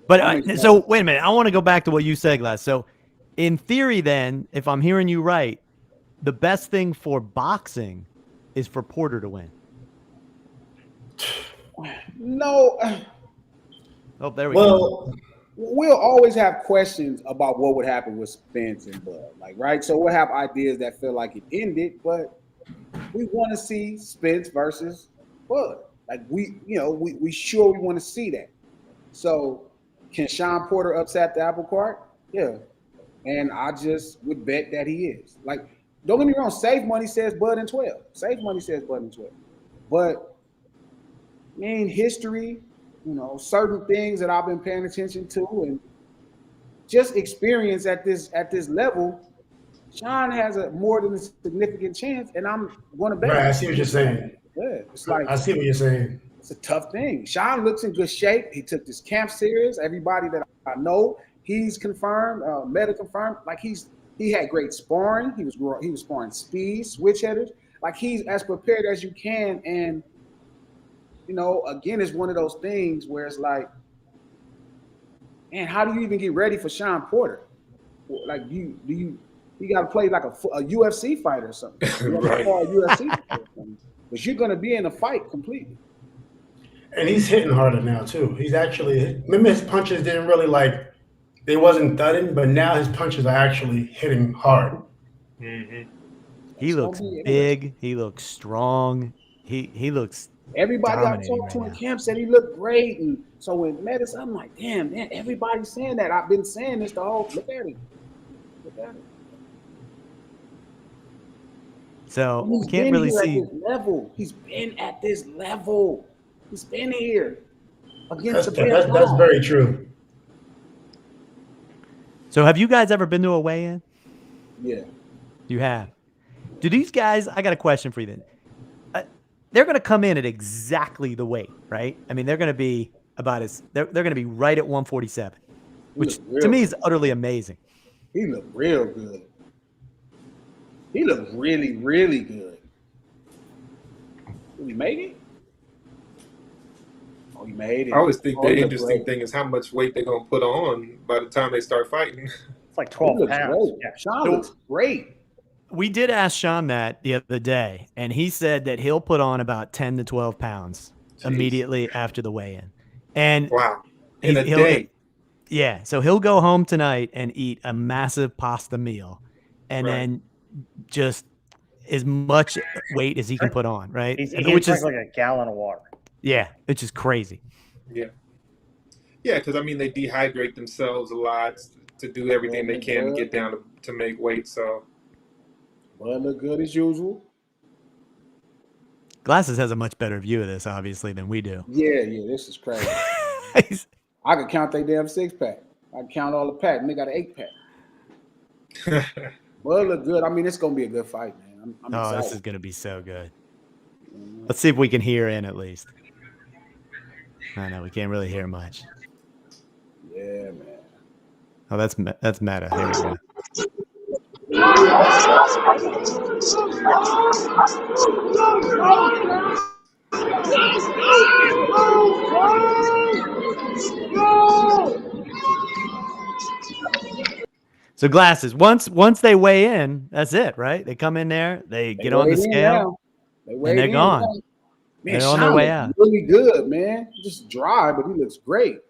But so wait a minute. I want to go back to what you said, Glass. So in theory, then, if I'm hearing you right, the best thing for boxing is for Porter to win. No. Oh, there we go. We'll always have questions about what would happen with Spence and Bud, right? So we'll have ideas that feel like it ended, but we want to see Spence versus Bud. Like we want to see that. So can Shawn Porter upset the apple cart? Yeah. And I just would bet that he is. Like, don't get me wrong, Safe Money says Bud in 12. Safe Money says Bud in 12. But history, certain things that I've been paying attention to and just experience at this level, Shawn has a more than a significant chance, and I'm going to bet. Right, I see what you're saying. Yeah, it's like, I see what you're saying. It's a tough thing. Shawn looks in good shape. He took this camp serious. Everybody that I know, he's confirmed, Metta confirmed. Like he had great sparring. He was sparring speed, switch hitters. Like he's as prepared as you can. And again, it's one of those things where it's like, man, how do you even get ready for Shawn Porter? Like you got to play like a UFC fighter or something. Right. Or a UFC fighter or something. But you're going to be in a fight completely. And he's hitting harder now too. He's actually, remember his punches didn't really they wasn't thudding, but now his punches are actually hitting hard. Mm-hmm. He looks big. He looks strong. He looks. Everybody I talked to in camp said he looked great, and so when Metta's, I'm like, damn, man, everybody's saying that. I've been saying this the whole. Look at him. So we can't really see. He's been at this level. He's been here against that's very true. So have you guys ever been to a weigh-in? Yeah. You have. Do these guys? I got a question for you then. They're going to come in at exactly the weight, right? I mean, they're going to be they're going to be right at 147, which to me is utterly amazing. He looked real good. He looked really, really good. Did he make it? Oh, he made it. I always think Oh, the interesting thing is how much weight they're gonna put on by the time they start fighting. It's like 12 pounds. Yeah, Shawn looks great. We did ask Shawn that the other day, and he said that he'll put on about 10 to 12 pounds immediately after the weigh-in. And wow, in a day. Yeah, so he'll go home tonight and eat a massive pasta meal, and then just as much weight as he can put on, right? He drinks like a gallon of water. Yeah, which is crazy. Yeah. Yeah, because I mean they dehydrate themselves a lot to do everything they can to get down to make weight. So, well, look good as usual. Glasses has a much better view of this, obviously, than we do. Yeah, this is crazy. I could count their damn 6-pack. I can count all the pack, and they got an 8-pack. Well, look good. I mean, it's gonna be a good fight, man. I'm excited. This is gonna be so good. Let's see if we can hear in at least. I know we can't really hear much. Yeah, man. Oh, that's Metta. Here we go. So Glasses, once they weigh in, that's it, right? They come in there, they get on the scale, and they're gone. Man, they're on their way out. Really good, man. Just dry, but he looks great.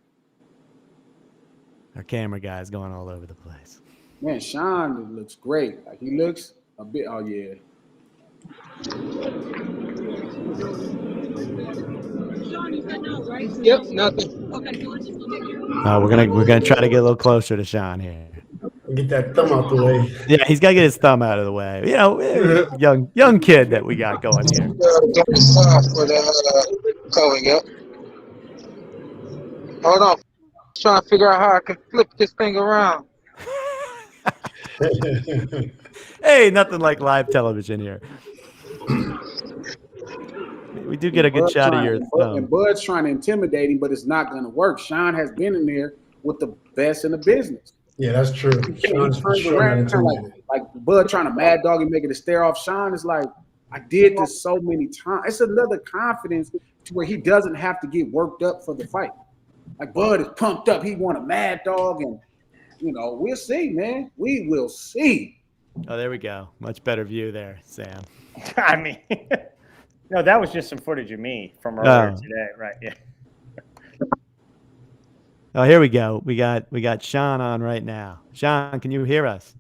Our camera guy is going all over the place. Man, Shawn looks great. Like he looks a bit. Oh yeah. Yep, nothing. We're gonna try to get a little closer to Shawn here. Get that thumb out the way. Yeah, he's got to get his thumb out of the way. You know, young kid that we got going here. Hold on. Trying to figure out how I can flip this thing around. Hey, nothing like live television here. We do get a good shot of your thumb. And Bud's trying to intimidate him, but it's not going to work. Shawn has been in there with the best in the business. Yeah, that's true. Shawn's around, like Bud trying to mad dog and making a stare off. Shawn is like, I did this so many times. It's another confidence to where he doesn't have to get worked up for the fight. Like Bud is pumped up. He want a mad dog, and we'll see, man. We will see. Oh, there we go. Much better view there, Sam. I mean, no, that was just some footage of me from earlier today, right? Yeah. Oh, here we go. We got Shawn on right now. Shawn, can you hear us?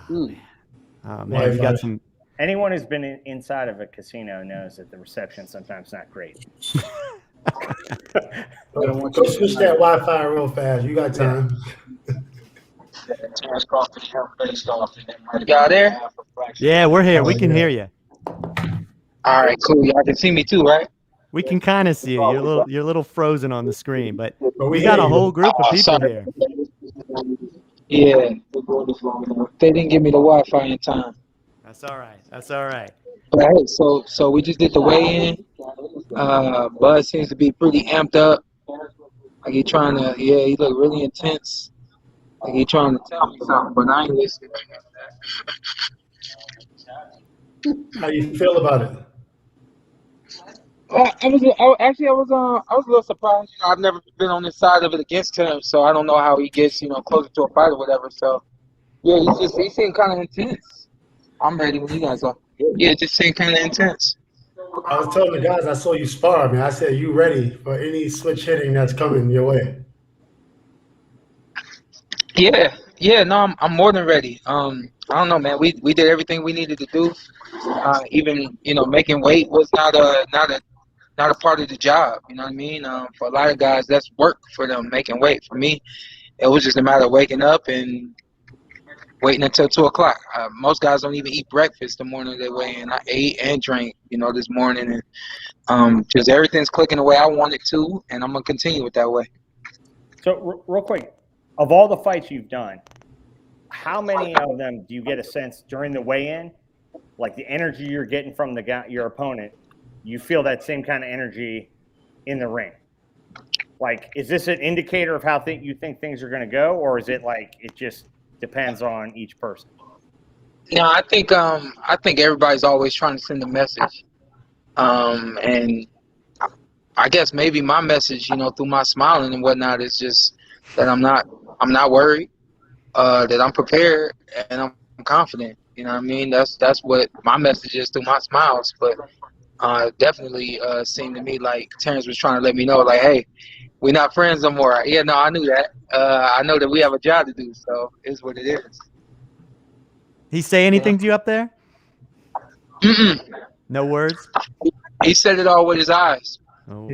Man. Oh man, we got some. Anyone who's been inside of a casino knows that the reception's sometimes not great. Go switch that Wi-Fi real fast. You got time. Terence Crawford, y'all there? Yeah, we're here. We can hear you. All right, cool. Y'all can see me too, right? We can kind of see you. You're a little frozen on the screen, but we got a whole group of people here. Yeah, they didn't give me the Wi-Fi in time. That's all right. That's all right. But hey, so we just did the weigh-in. Bud seems to be pretty amped up. Like he look really intense. Like he trying to tell me something, but I ain't listening. How you feel about it? I was a little surprised. I've never been on this side of it against him, so I don't know how he gets closer to a fight or whatever. So yeah, he seemed kind of intense. I'm ready when you guys are. Yeah, it just seemed kind of intense. I was telling the guys I saw you spar, man. I said you ready for any switch hitting that's coming your way. Yeah, no, I'm more than ready. I don't know, man. We did everything we needed to do. Even making weight was not a part of the job. You know what I mean? For a lot of guys, that's work for them, making weight. For me, it was just a matter of waking up and waiting until 2:00. Most guys don't even eat breakfast the morning they weigh in. I ate and drank, this morning, and just everything's clicking the way I want it to, and I'm gonna continue it that way. So real quick, of all the fights you've done, how many of them do you get a sense during the weigh-in, like the energy you're getting from your opponent, you feel that same kind of energy in the ring? Like, is this an indicator of how you think things are going to go, or is it like it just depends on each person? No, I think everybody's always trying to send a message, and I guess maybe my message, through my smiling and whatnot, is just that I'm not worried, that I'm prepared and I'm confident. You know what I mean? That's what my message is through my smiles. But definitely seemed to me like Terence was trying to let me know, like, hey, we're not friends no more. Yeah, no, I knew that. I know that we have a job to do, so it's what it is. He say anything to you up there? Mm-mm. No words? He said it all with his eyes. Oh.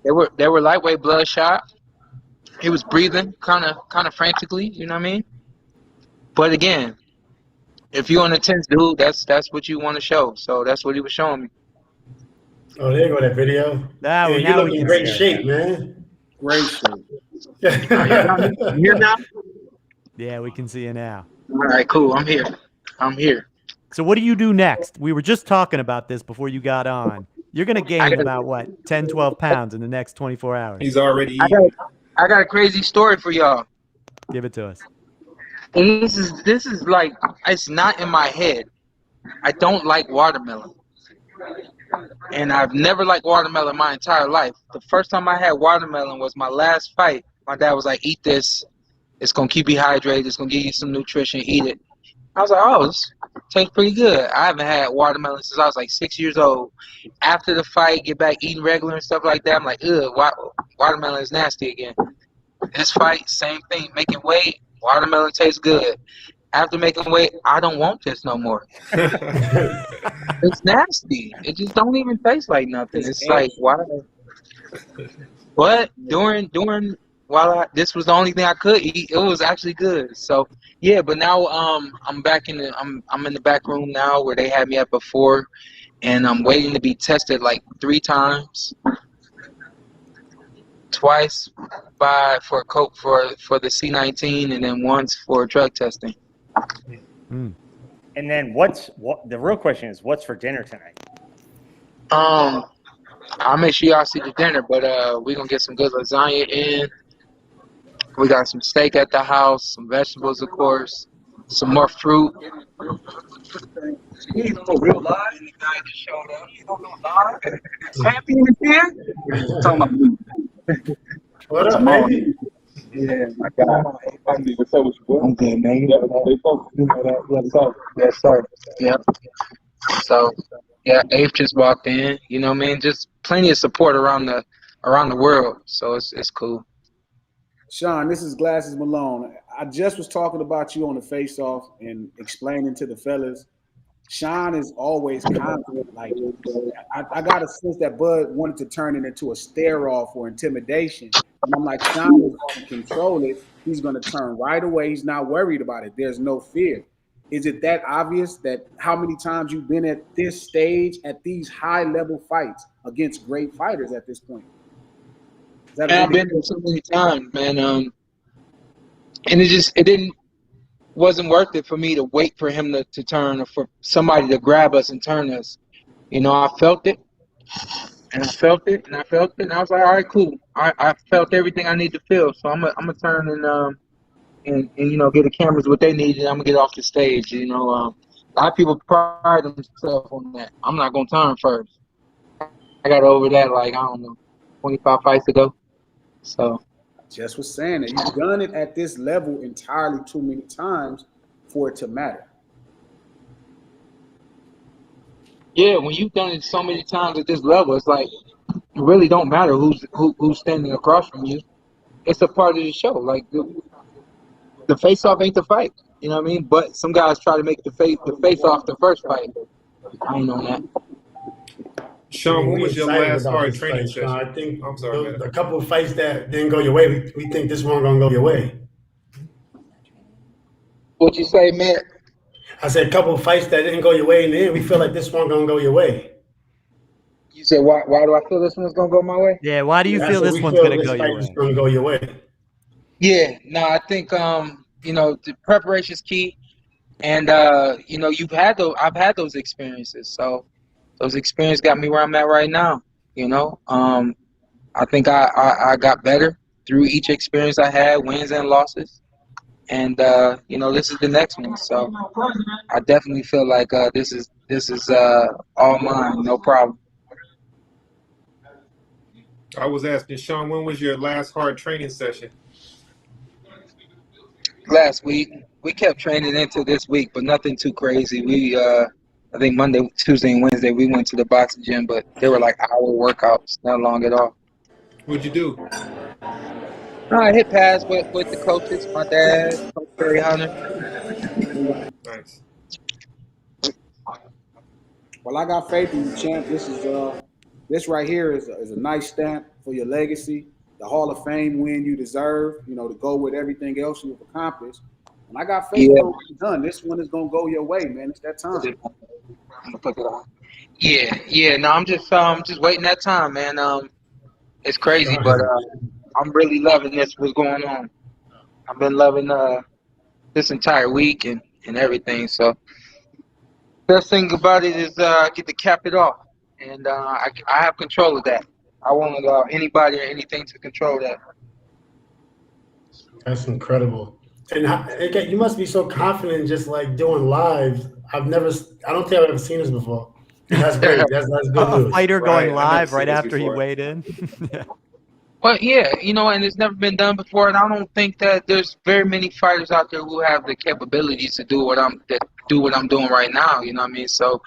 They were lightweight bloodshot. He was breathing kind of frantically, you know what I mean? But again, if you're an intense dude, that's what you want to show. So that's what he was showing me. Oh, there you go, that video. Now you look in great shape, man. Great shape. You here now? Yeah, we can see you now. All right, cool. I'm here. So what do you do next? We were just talking about this before you got on. You're going to gain about, what, 10, 12 pounds in the next 24 hours. He's already eating. I got a crazy story for y'all. Give it to us. And this is like, it's not in my head. I don't like watermelon. And I've never liked watermelon my entire life. The first time I had watermelon was my last fight. My dad was like, eat this. It's going to keep you hydrated. It's going to give you some nutrition. Eat it. I was like, oh, this tastes pretty good. I haven't had watermelon since I was like 6 years old. After the fight, get back eating regular and stuff like that. I'm like, ugh, watermelon is nasty again. This fight, same thing. Making weight, watermelon tastes good. After making weight, I don't want this no more. It's nasty. It just don't even taste like nothing. It's like, why? But this was the only thing I could eat. It was actually good. So yeah, but now I'm back in the back room now where they had me at before, and I'm waiting to be tested like 3 times. Twice for the C19 and then once for drug testing. And then the real question is, what's for dinner tonight? I'll make sure y'all see the dinner, but we're gonna get some good lasagna in. We got some steak at the house, some vegetables, of course, some more fruit. He's no real live. And the guy just showed up. He's no real live. Happy in the here? What up, baby? Yeah, my God. I'm good, man. Yes, sir. Yep. So, yeah, Abe just walked in. You know what I mean? Just plenty of support around the world. So it's cool. Shawn, this is Glasses Malone. I just was talking about you on the face-off and explaining to the fellas. Shawn is always confident. Like, I got a sense that Bud wanted to turn it into a stare-off or intimidation. And I'm like, Shawn is going to control it. He's going to turn right away. He's not worried about it. There's no fear. Is it that obvious that how many times you've been at this stage, at these high-level fights against great fighters at this point? I've been there so many times, man. And it wasn't worth it for me to wait for him to turn or for somebody to grab us and turn us. You know, I felt it, and I felt it, and I felt it, and I was like, all right, cool. I felt everything I need to feel, so I'm gonna turn and you know, get the cameras what they need, and I'm gonna get off the stage. You know, a lot of people pride themselves on that. I'm not gonna turn first. I got over that, like, I don't know, 25 fights ago. So just was saying that you've done it at this level entirely too many times for it to matter. Yeah, when you've done it so many times at this level, it's like it really don't matter who's standing across from you. It's a part of the show. Like the face-off ain't the fight. You know what I mean? But some guys try to make the face-off the first fight. I ain't on that. Shawn, what was your last hard training fight, session? I think I'm sorry, a couple of fights that didn't go your way, we think this one gonna go your way. What'd you say, man? I said a couple of fights that didn't go your way in the end, we feel like this one gonna go your way. You said why do I feel this one's gonna go my way? Yeah, why do you feel this one's gonna go your way? Gonna go your way. Yeah, no, I think you know, the preparation's key, and you know, I've had those experiences, so those experiences got me where I'm at right now. You know, I think I got better through each experience I had, wins and losses. And this is the next one. So I definitely feel like this is all mine, no problem. I was asking Shawn, when was your last hard training session? Last week. We kept training into this week, but nothing too crazy. We I think Monday, Tuesday, and Wednesday we went to the boxing gym, but they were like hour workouts, not long at all. What'd you do? I hit pads with the coaches, my dad, Coach Terry Hunter. Nice. Well, I got faith in you, champ. This right here is a nice stamp for your legacy, the Hall of Fame win you deserve, to go with everything else you've accomplished. And I got faith in what you've done. This one is going to go your way, man. It's that time. I'm gonna put it on. Yeah. No, I'm just waiting that time, man. It's crazy, but I'm really loving this. What's going on? I've been loving this entire week and everything. So best thing about it is I get to cap it off, and I have control of that. I won't allow anybody or anything to control that. That's incredible. And again, you must be so confident just like doing live. I don't think I've ever seen this before. That's great. That's good news. A fighter going live right after he weighed in. Yeah. Well, yeah, and it's never been done before, and I don't think that there's very many fighters out there who have the capabilities to do what I'm doing right now. You know what I mean? So,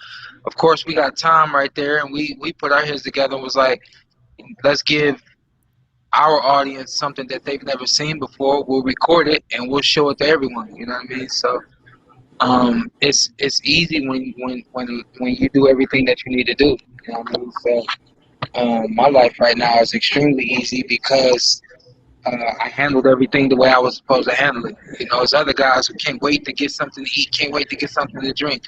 of course, we got time right there, and we put our heads together and was like, let's give our audience something that they've never seen before. We'll record it and we'll show it to everyone. You know what I mean? So, it's easy when you do everything that you need to do. You know what I mean? So, my life right now is extremely easy because I handled everything the way I was supposed to handle it. There's other guys who can't wait to get something to eat, can't wait to get something to drink.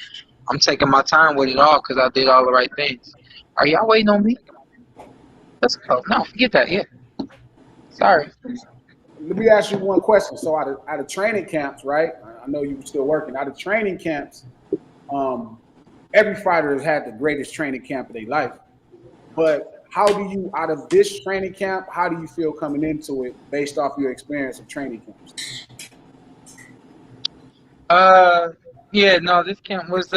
I'm taking my time with it all because I did all the right things. Are y'all waiting on me? Let's go. No, forget that. Yeah. Sorry. Let me ask you one question. So out of training camps, right? I know you were still working. Out of training camps, every fighter has had the greatest training camp of their life. But how do you, out of this training camp, how do you feel coming into it based off your experience of training camps? This camp was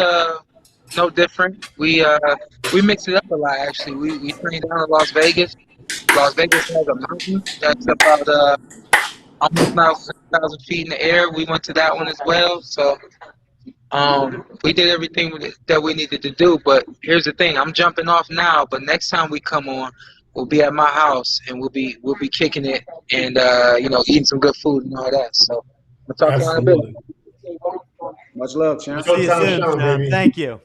no different. We mixed it up a lot actually. We trained down in Las Vegas. Las Vegas has a mountain that's about almost 9,000 feet in the air. We went to that one as well. So we did everything that we needed to do. But here's the thing: I'm jumping off now. But next time we come on, we'll be at my house and we'll be kicking it and eating some good food and all that. So we'll talk to you in a bit. Much love, champ. See you soon, Sean. Thank you.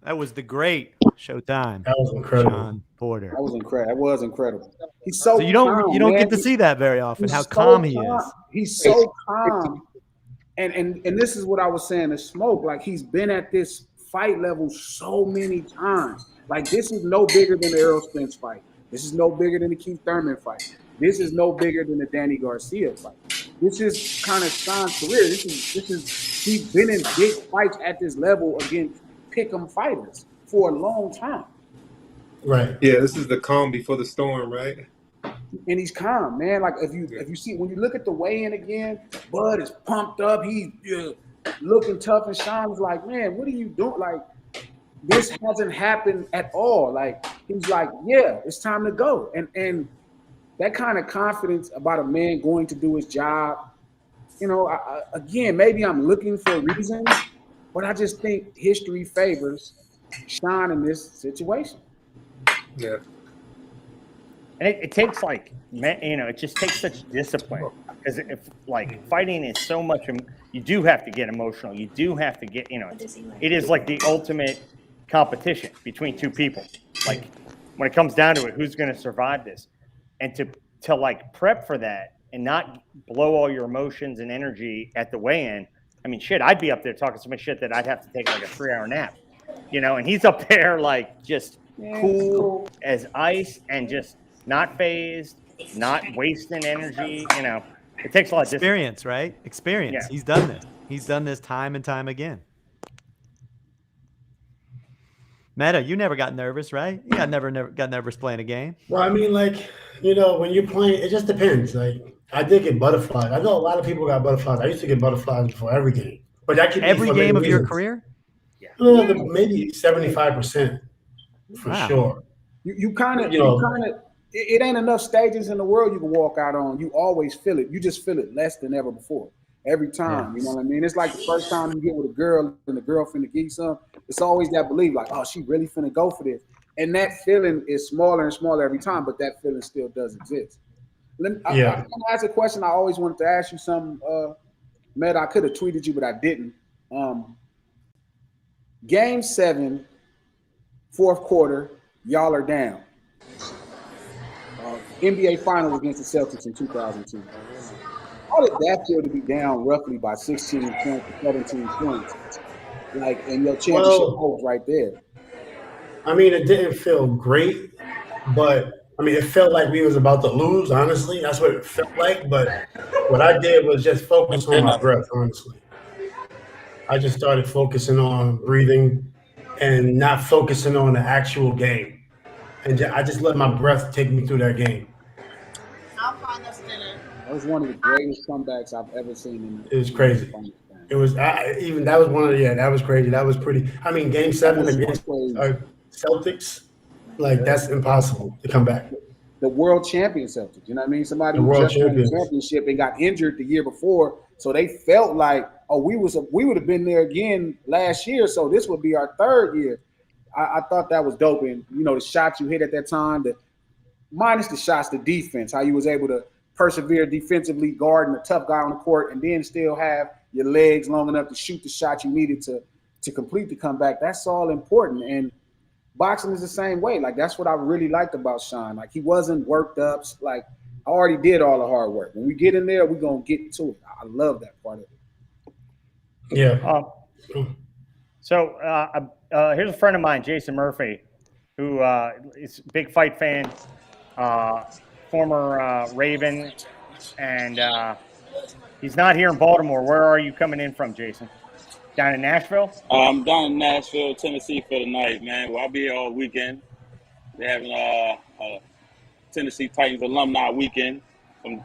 That was the great Showtime. That was incredible. Shawn Porter. That was incredible. That was incredible. He's so you don't calm, get to see that very often. He's how so calm he is. He's so calm. And this is what I was saying to Smoke. Like, he's been at this fight level so many times. Like, this is no bigger than the Errol Spence fight. This is no bigger than the Keith Thurman fight. This is no bigger than the Danny Garcia fight. This is kind of Shawn's career. This is he's been in big fights at this level against pick'em fighters for a long time. Right. Yeah, this is the calm before the storm, right? And he's calm, man. Like, if you see, when you look at the weigh-in again, Bud is pumped up. He's looking tough, and Shawn's like, man, what are you doing? Like, this hasn't happened at all. Like, he's like, yeah, it's time to go. And that kind of confidence about a man going to do his job, again, maybe I'm looking for reasons, but I just think history favors Shawn in this situation. Yeah. And it takes it just takes such discipline, because if fighting is so much, you do have to get emotional. You do have to get, it is like the ultimate competition between two people. Like, when it comes down to it, who's going to survive this? And to prep for that and not blow all your emotions and energy at the weigh-in. I mean, shit, I'd be up there talking so much shit that I'd have to take like a 3-hour nap, and he's up there just cool as ice and just not phased, not wasting energy. It takes a lot of experience, right? Experience. Yeah. He's done this. He's done this time and time again. Metta, you never got nervous, right? You never got nervous playing a game. Well, I mean, like, when you're playing, it just depends. Like, I did get butterflies. I know a lot of people got butterflies. I used to get butterflies before every game, but that could be every for game of reasons. your career. Well, maybe 75% for sure. You kind of it ain't enough stages in the world you can walk out on. You always feel it. You just feel it less than ever before. Every time, you know what I mean? It's like the first time you get with a girl and the girl finna give you something. It's always that belief, like, oh, she really finna go for this. And that feeling is smaller and smaller every time, but that feeling still does exist. I'm gonna ask a question I always wanted to ask you something, Matt. I could have tweeted you, but I didn't. Game 7, fourth quarter, y'all are down. NBA Finals against the Celtics in 2002. How did that feel to be down roughly by 16 points, 17 points? Like, and your championship hopes right there. I mean, it didn't feel great, but I mean, it felt like we was about to lose, honestly. That's what it felt like. But what I did was just focus on my breath, honestly. I just started focusing on breathing and not focusing on the actual game. And I just let my breath take me through that game. I'll find us dinner. That was one of the greatest comebacks I've ever seen. It was crazy. It was that was one of that was crazy. That was pretty. I mean, Game 7 against Celtics, like that's impossible to come back. The world champion Celtics, you know what I mean? Somebody The who world just won the champions. championship and got injured the year before, so they felt like, oh, we would have been there again last year, so this would be our third year. I thought that was dope, and the shots you hit at that time, minus the shots, the defense, how you was able to persevere defensively, guarding a tough guy on the court, and then still have your legs long enough to shoot the shot you needed to complete the comeback. That's all important, and boxing is the same way. Like, that's what I really liked about Shawn. Like, he wasn't worked up. Like, I already did all the hard work. When we get in there, we're going to get to it. I love that part of it. Yeah. So here's a friend of mine, Jason Murphy, who is a big fight fan, former Raven, and he's not here in Baltimore. Where are you coming in from, Jason? Down in Nashville? I'm down in Nashville, Tennessee for the night, man. Well, I'll be here all weekend. They're having a Tennessee Titans alumni weekend.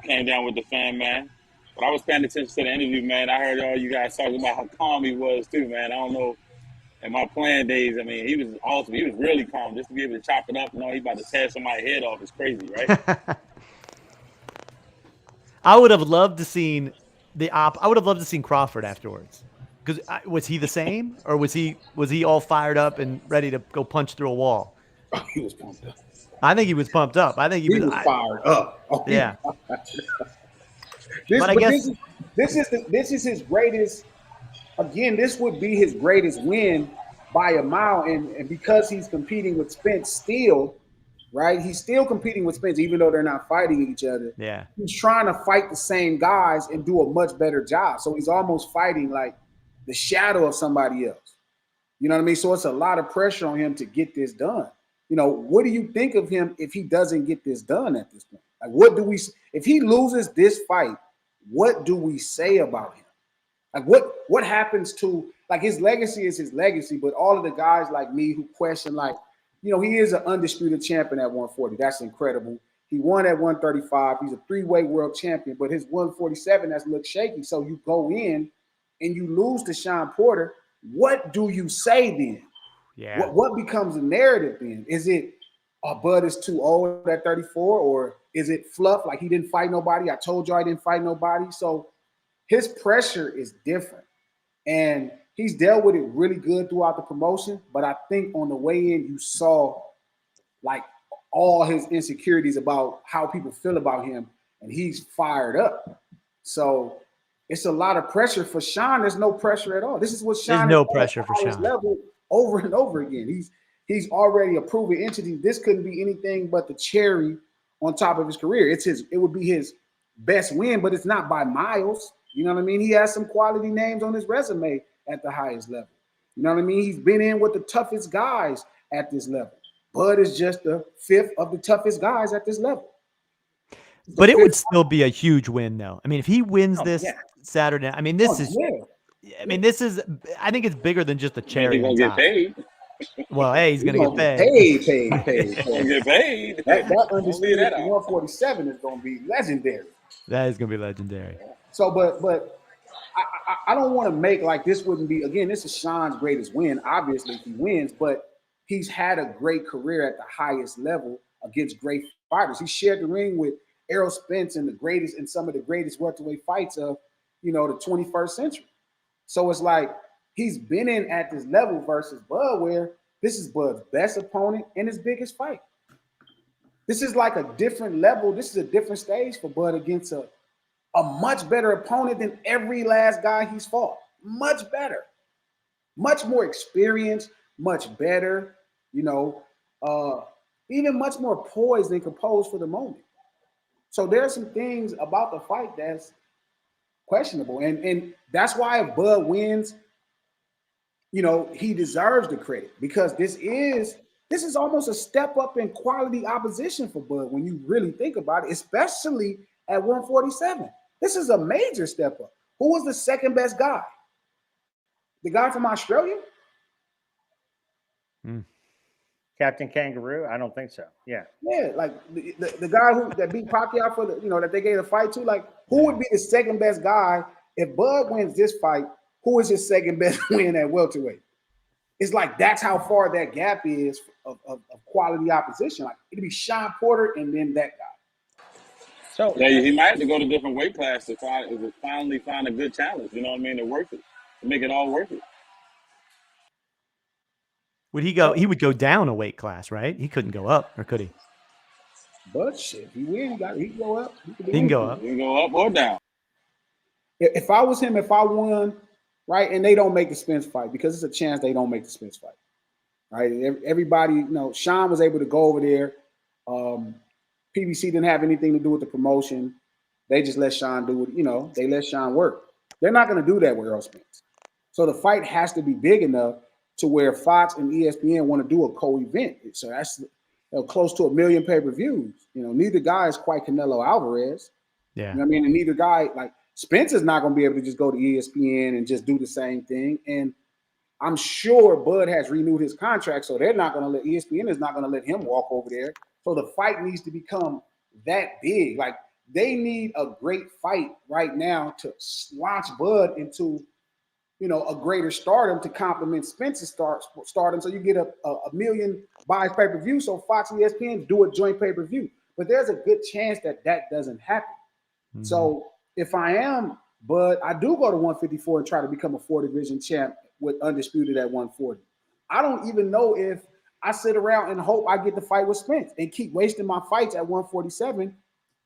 Came down with the fan, man. But I was paying attention to the interview, man. I heard all you guys talking about how calm he was, too, man. I don't know. In my playing days, I mean, he was awesome. He was really calm. Just to be able to chop it up, he about to tear somebody's head off is crazy, right? I would have loved to seen I would have loved to seen Crawford afterwards. Because was he the same, or was he all fired up and ready to go punch through a wall? He was pumped up. I think he was pumped up. I think he was fired up. Oh, yeah. This is his greatest. Again, this would be his greatest win by a mile, and because he's competing with Spence still, right? He's still competing with Spence, even though they're not fighting each other. Yeah. He's trying to fight the same guys and do a much better job. So he's almost fighting like the shadow of somebody else. You know what I mean? So it's a lot of pressure on him to get this done. What do you think of him if he doesn't get this done at this point? Like, if he loses this fight, what do we say about him? Like, what happens to, like, his legacy is his legacy, but all of the guys like me who question, like, he is an undisputed champion at 140. That's incredible. He won at 135. He's a three-way world champion, but his 147 that's looked shaky. So you go in and you lose to Shawn Porter. What do you say then? Yeah. What becomes the narrative then? Is it, Bud is too old at 34, or is it fluff, like he didn't fight nobody? I told you I didn't fight nobody. So his pressure is different, and he's dealt with it really good throughout the promotion. But I think on the way in, you saw like all his insecurities about how people feel about him, and he's fired up. So it's a lot of pressure for Shawn. There's no pressure at all. This is what Shawn. There's no pressure for Shawn. Level over and over again. He's already a proven entity. This couldn't be anything but the cherry on top of his career. It would be his best win, but it's not by miles. You know what I mean? He has some quality names on his resume at the highest level. You know what I mean? He's been in with the toughest guys at this level. Bud is just the fifth of the toughest guys at this level. But it would still be a huge win, though. I mean, if he wins this Saturday, I mean, I think it's bigger than just a cherry. He's gonna get paid. Well, hey, he's gonna get paid. Paid. Get paid. That Don't leave undisputed that out. 147 is gonna be legendary. That is gonna be legendary. So, but I don't want to make like this wouldn't be, again, this is Shawn's greatest win. Obviously, he wins, but he's had a great career at the highest level against great fighters. He shared the ring with Errol Spence in some of the greatest welterweight fights of, the 21st century. So it's like he's been in at this level versus Bud, where this is Bud's best opponent and his biggest fight. This is like a different level. This is a different stage for Bud against a much better opponent than every last guy he's fought. Much better. Much more experienced, much better, even much more poised and composed for the moment. So there are some things about the fight that's questionable. And that's why if Bud wins, he deserves the credit, because this is almost a step up in quality opposition for Bud when you really think about it, especially at 147. This is a major step up. Who was the second best guy? The guy from Australia? Captain Kangaroo? I don't think so. Yeah. Yeah, like the guy that beat Pacquiao for that they gave the fight to, like, who would be the second best guy if Bud wins this fight? Who is his second best win at welterweight? It's like that's how far that gap is of quality opposition. Like it'd be Shawn Porter and then that guy. So yeah, he might have to go to different weight class to finally find a good challenge. You know what I mean? To work it, to make it all worth it. Would he go? He would go down a weight class, right? He couldn't go up, or could he? But shit, he win. He can go up. He can go up. He can go up or down. If I was him, if I won, right, and they don't make the Spence fight, because it's a chance they don't make the Spence fight, right? Everybody, Shawn was able to go over there. PBC didn't have anything to do with the promotion. They just let Shawn do it. They let Shawn work. They're not going to do that with Errol Spence. So the fight has to be big enough to where Fox and ESPN want to do a co-event. So that's close to 1 million pay-per-views. Neither guy is quite Canelo Alvarez. Yeah. You know what I mean? And neither guy, like Spence is not going to be able to just go to ESPN and just do the same thing. And I'm sure Bud has renewed his contract, so they're not going to let ESPN is not going to let him walk over there. So the fight needs to become that big. Like they need a great fight right now to launch Bud into a greater stardom to complement Spence's stardom. So you get a million buys pay-per-view. So Fox and ESPN do a joint pay-per-view. But there's a good chance that doesn't happen. Mm-hmm. So if I am Bud, I do go to 154 and try to become a 4-division champ with undisputed at 140. I don't even know if I sit around and hope I get the fight with Spence and keep wasting my fights at 147,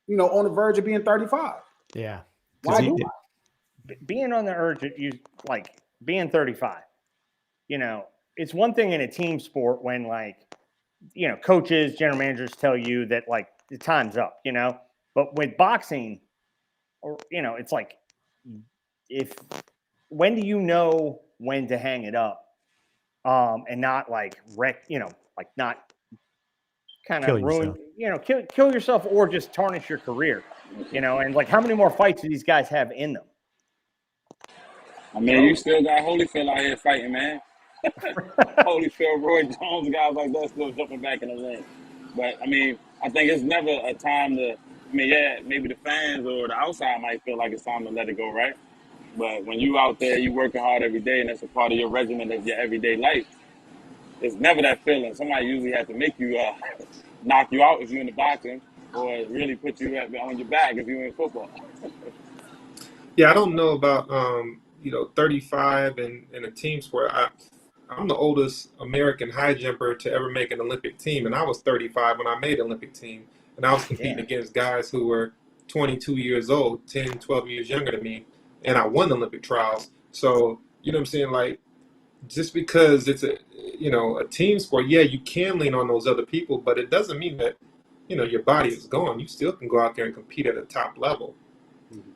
on the verge of being 35. Yeah. Why do I? Being on the urge, being 35, it's one thing in a team sport when coaches, general managers tell you that the time's up, but with boxing, or, it's like, when do you know when to hang it up? And not not kind of ruin, kill yourself or just tarnish your career, and how many more fights do these guys have in them? I mean, you still got Holyfield out here fighting, man. Holyfield, Roy Jones, guys like that still jumping back in the ring. But, I mean, I think it's never a time to, maybe the fans or the outside might feel like it's time to let it go, right? But when you out there, you working hard every day, and that's a part of your regimen of your everyday life, it's never that feeling. Somebody usually has to make you knock you out if you're in the boxing, or really put you on your back if you're in football. Yeah, I don't know about 35 and a team sport. I'm the oldest American high jumper to ever make an Olympic team, and I was 35 when I made an Olympic team, and I was competing against guys who were 22 years old, 10, 12 years younger than me, and I won the Olympic trials. So, you know what I'm saying? Like, just because it's a team sport, yeah, you can lean on those other people, but it doesn't mean that, your body is gone. You still can go out there and compete at a top level.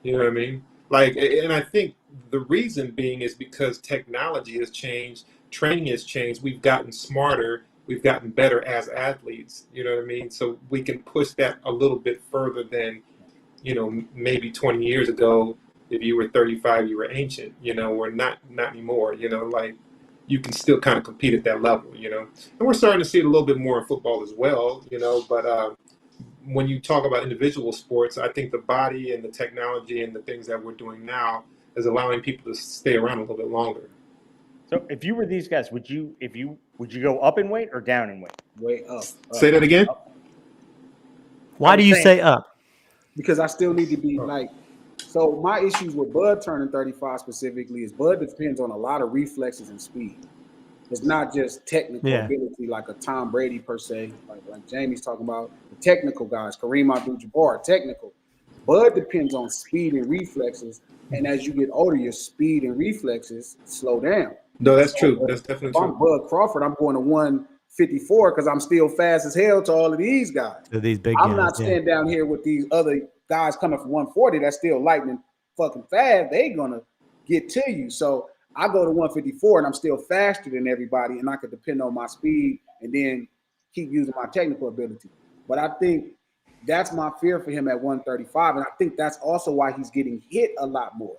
You know what I mean? And I think the reason being is because technology has changed, training has changed, we've gotten smarter, we've gotten better as athletes, you know what I mean? So we can push that a little bit further than, maybe 20 years ago, if you were 35, you were ancient, or not anymore, you can still kind of compete at that level, you know. And we're starting to see it a little bit more in football as well, you know. But when you talk about individual sports, I think the body and the technology and the things that we're doing now is allowing people to stay around a little bit longer. So if you were these guys, would you go up in weight or down in weight? Way up. Say that again. Why do you say up? Because I still need to be like. So my issues with Bud turning 35 specifically is Bud depends on a lot of reflexes and speed. It's not just technical ability like a Tom Brady per se, like Jamie's talking about. The technical guys, Kareem Abdul-Jabbar, technical. Bud depends on speed and reflexes, and as you get older, your speed and reflexes slow down. No, that's true. That's definitely if true. I'm Bud Crawford, I'm going to 154 because I'm still fast as hell to all of these guys. To these big I'm guys, not standing down here with these other guys coming from 140 that's still lightning fucking fast. They gonna get to you. So I go to 154 and I'm still faster than everybody, and I could depend on my speed and then keep using my technical ability. But I think that's my fear for him at 135, and I think that's also why he's getting hit a lot more,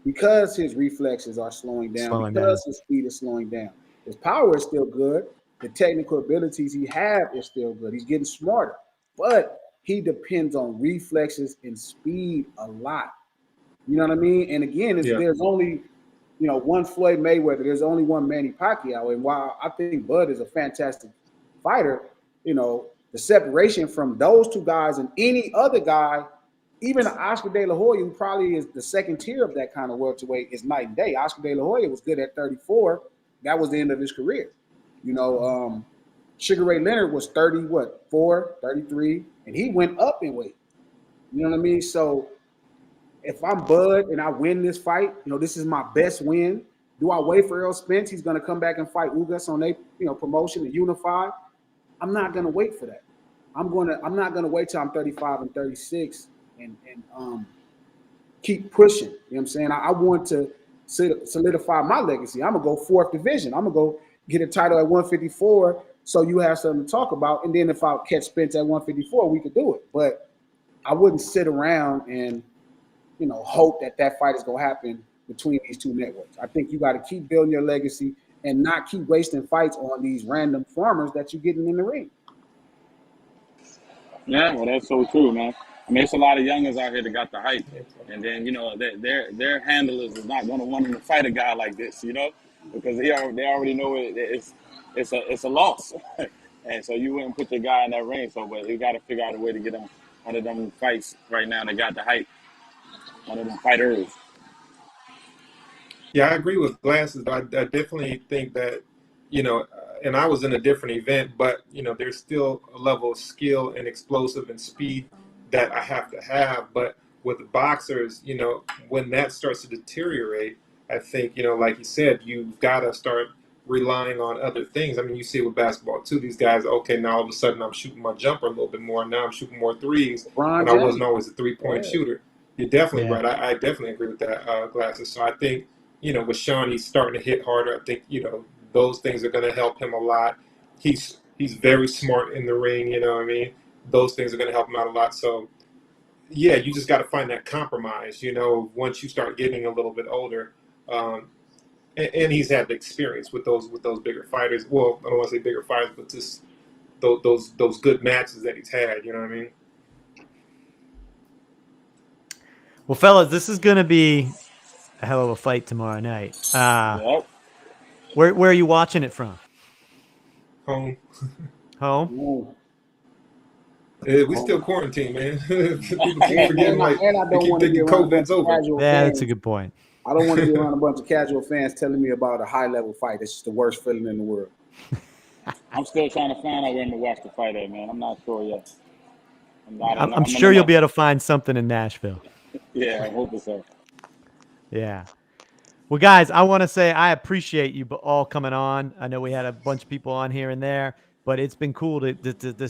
because his reflexes are slowing down, his speed is slowing down. His power is still good. The technical abilities he have is still good. He's getting smarter, but he depends on reflexes and speed a lot. You know what I mean? And again, there's only, one Floyd Mayweather. There's only one Manny Pacquiao. And while I think Bud is a fantastic fighter, the separation from those two guys and any other guy, even Oscar De La Hoya, who probably is the second tier of that kind of welterweight, is night and day. Oscar De La Hoya was good at 34. That was the end of his career. Sugar Ray Leonard was 34, 33, and he went up in weight. You know what I mean? So if I'm Bud and I win this fight, this is my best win. Do I wait for Errol Spence? He's going to come back and fight Ugas on a promotion to unify. I'm not going to wait for that. I'm not going to wait till I'm 35 and 36 and keep pushing. You know what I'm saying? I want to solidify my legacy. I'm going to go 4th division. I'm going to go get a title at 154 so you have something to talk about. And then if I catch Spence at 154, we could do it. But I wouldn't sit around and, hope that fight is going to happen between these two networks. I think you got to keep building your legacy and not keep wasting fights on these random farmers that you're getting in the ring. Yeah, well, that's so true, man. I mean, it's a lot of youngers out here that got the hype, and then their handlers is not going to want them to fight a guy like this, because they already know it's a loss, and so you wouldn't put your guy in that ring. So, but you got to figure out a way to get them one of them fights right now. They got the hype, one of them fighters. Yeah, I agree with Glasses. I definitely think that, and I was in a different event, but, there's still a level of skill and explosive and speed that I have to have. But with the boxers, when that starts to deteriorate, I think, like you said, you've got to start relying on other things. I mean, you see it with basketball too. These guys, okay, now all of a sudden I'm shooting my jumper a little bit more. Now I'm shooting more threes, and I wasn't always a three-point shooter. You're definitely right. I definitely agree with that, Glasses. So I think, with Shawn, he's starting to hit harder. I think, those things are going to help him a lot. He's very smart in the ring, you know what I mean? Those things are going to help him out a lot. So, yeah, you just got to find that compromise, once you start getting a little bit older. And he's had the experience with those bigger fighters. Well, I don't want to say bigger fighters, but just those good matches that he's had, you know what I mean? Well, fellas, this is going to be a hell of a fight tomorrow night. Yep. Where are you watching it from? Home. Home? We still quarantine, man. People keep forgetting, they keep thinking COVID's over. Yeah, that's a good point. I don't want to be around a bunch of casual fans telling me about a high-level fight. It's just the worst feeling in the world. I'm still trying to find out where to watch the fight at, man. I'm not sure yet. I'm sure you'll be able to find something in Nashville. Yeah, I hope so. Yeah. Well, guys, I want to say I appreciate you all coming on. I know we had a bunch of people on here and there, but it's been cool to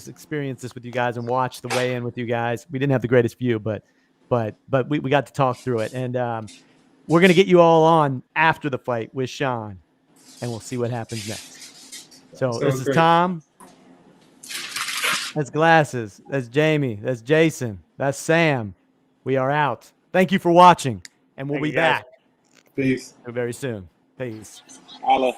experience this with you guys and watch the weigh-in with you guys. We didn't have the greatest view, but we got to talk through it. And we're going to get you all on after the fight with Shawn, and we'll see what happens next. So this is Tom. That's Glasses. That's Jamie. That's Jason. That's Sam. We are out. Thank you for watching, and we'll be back. Peace. Very soon. Peace. Holla.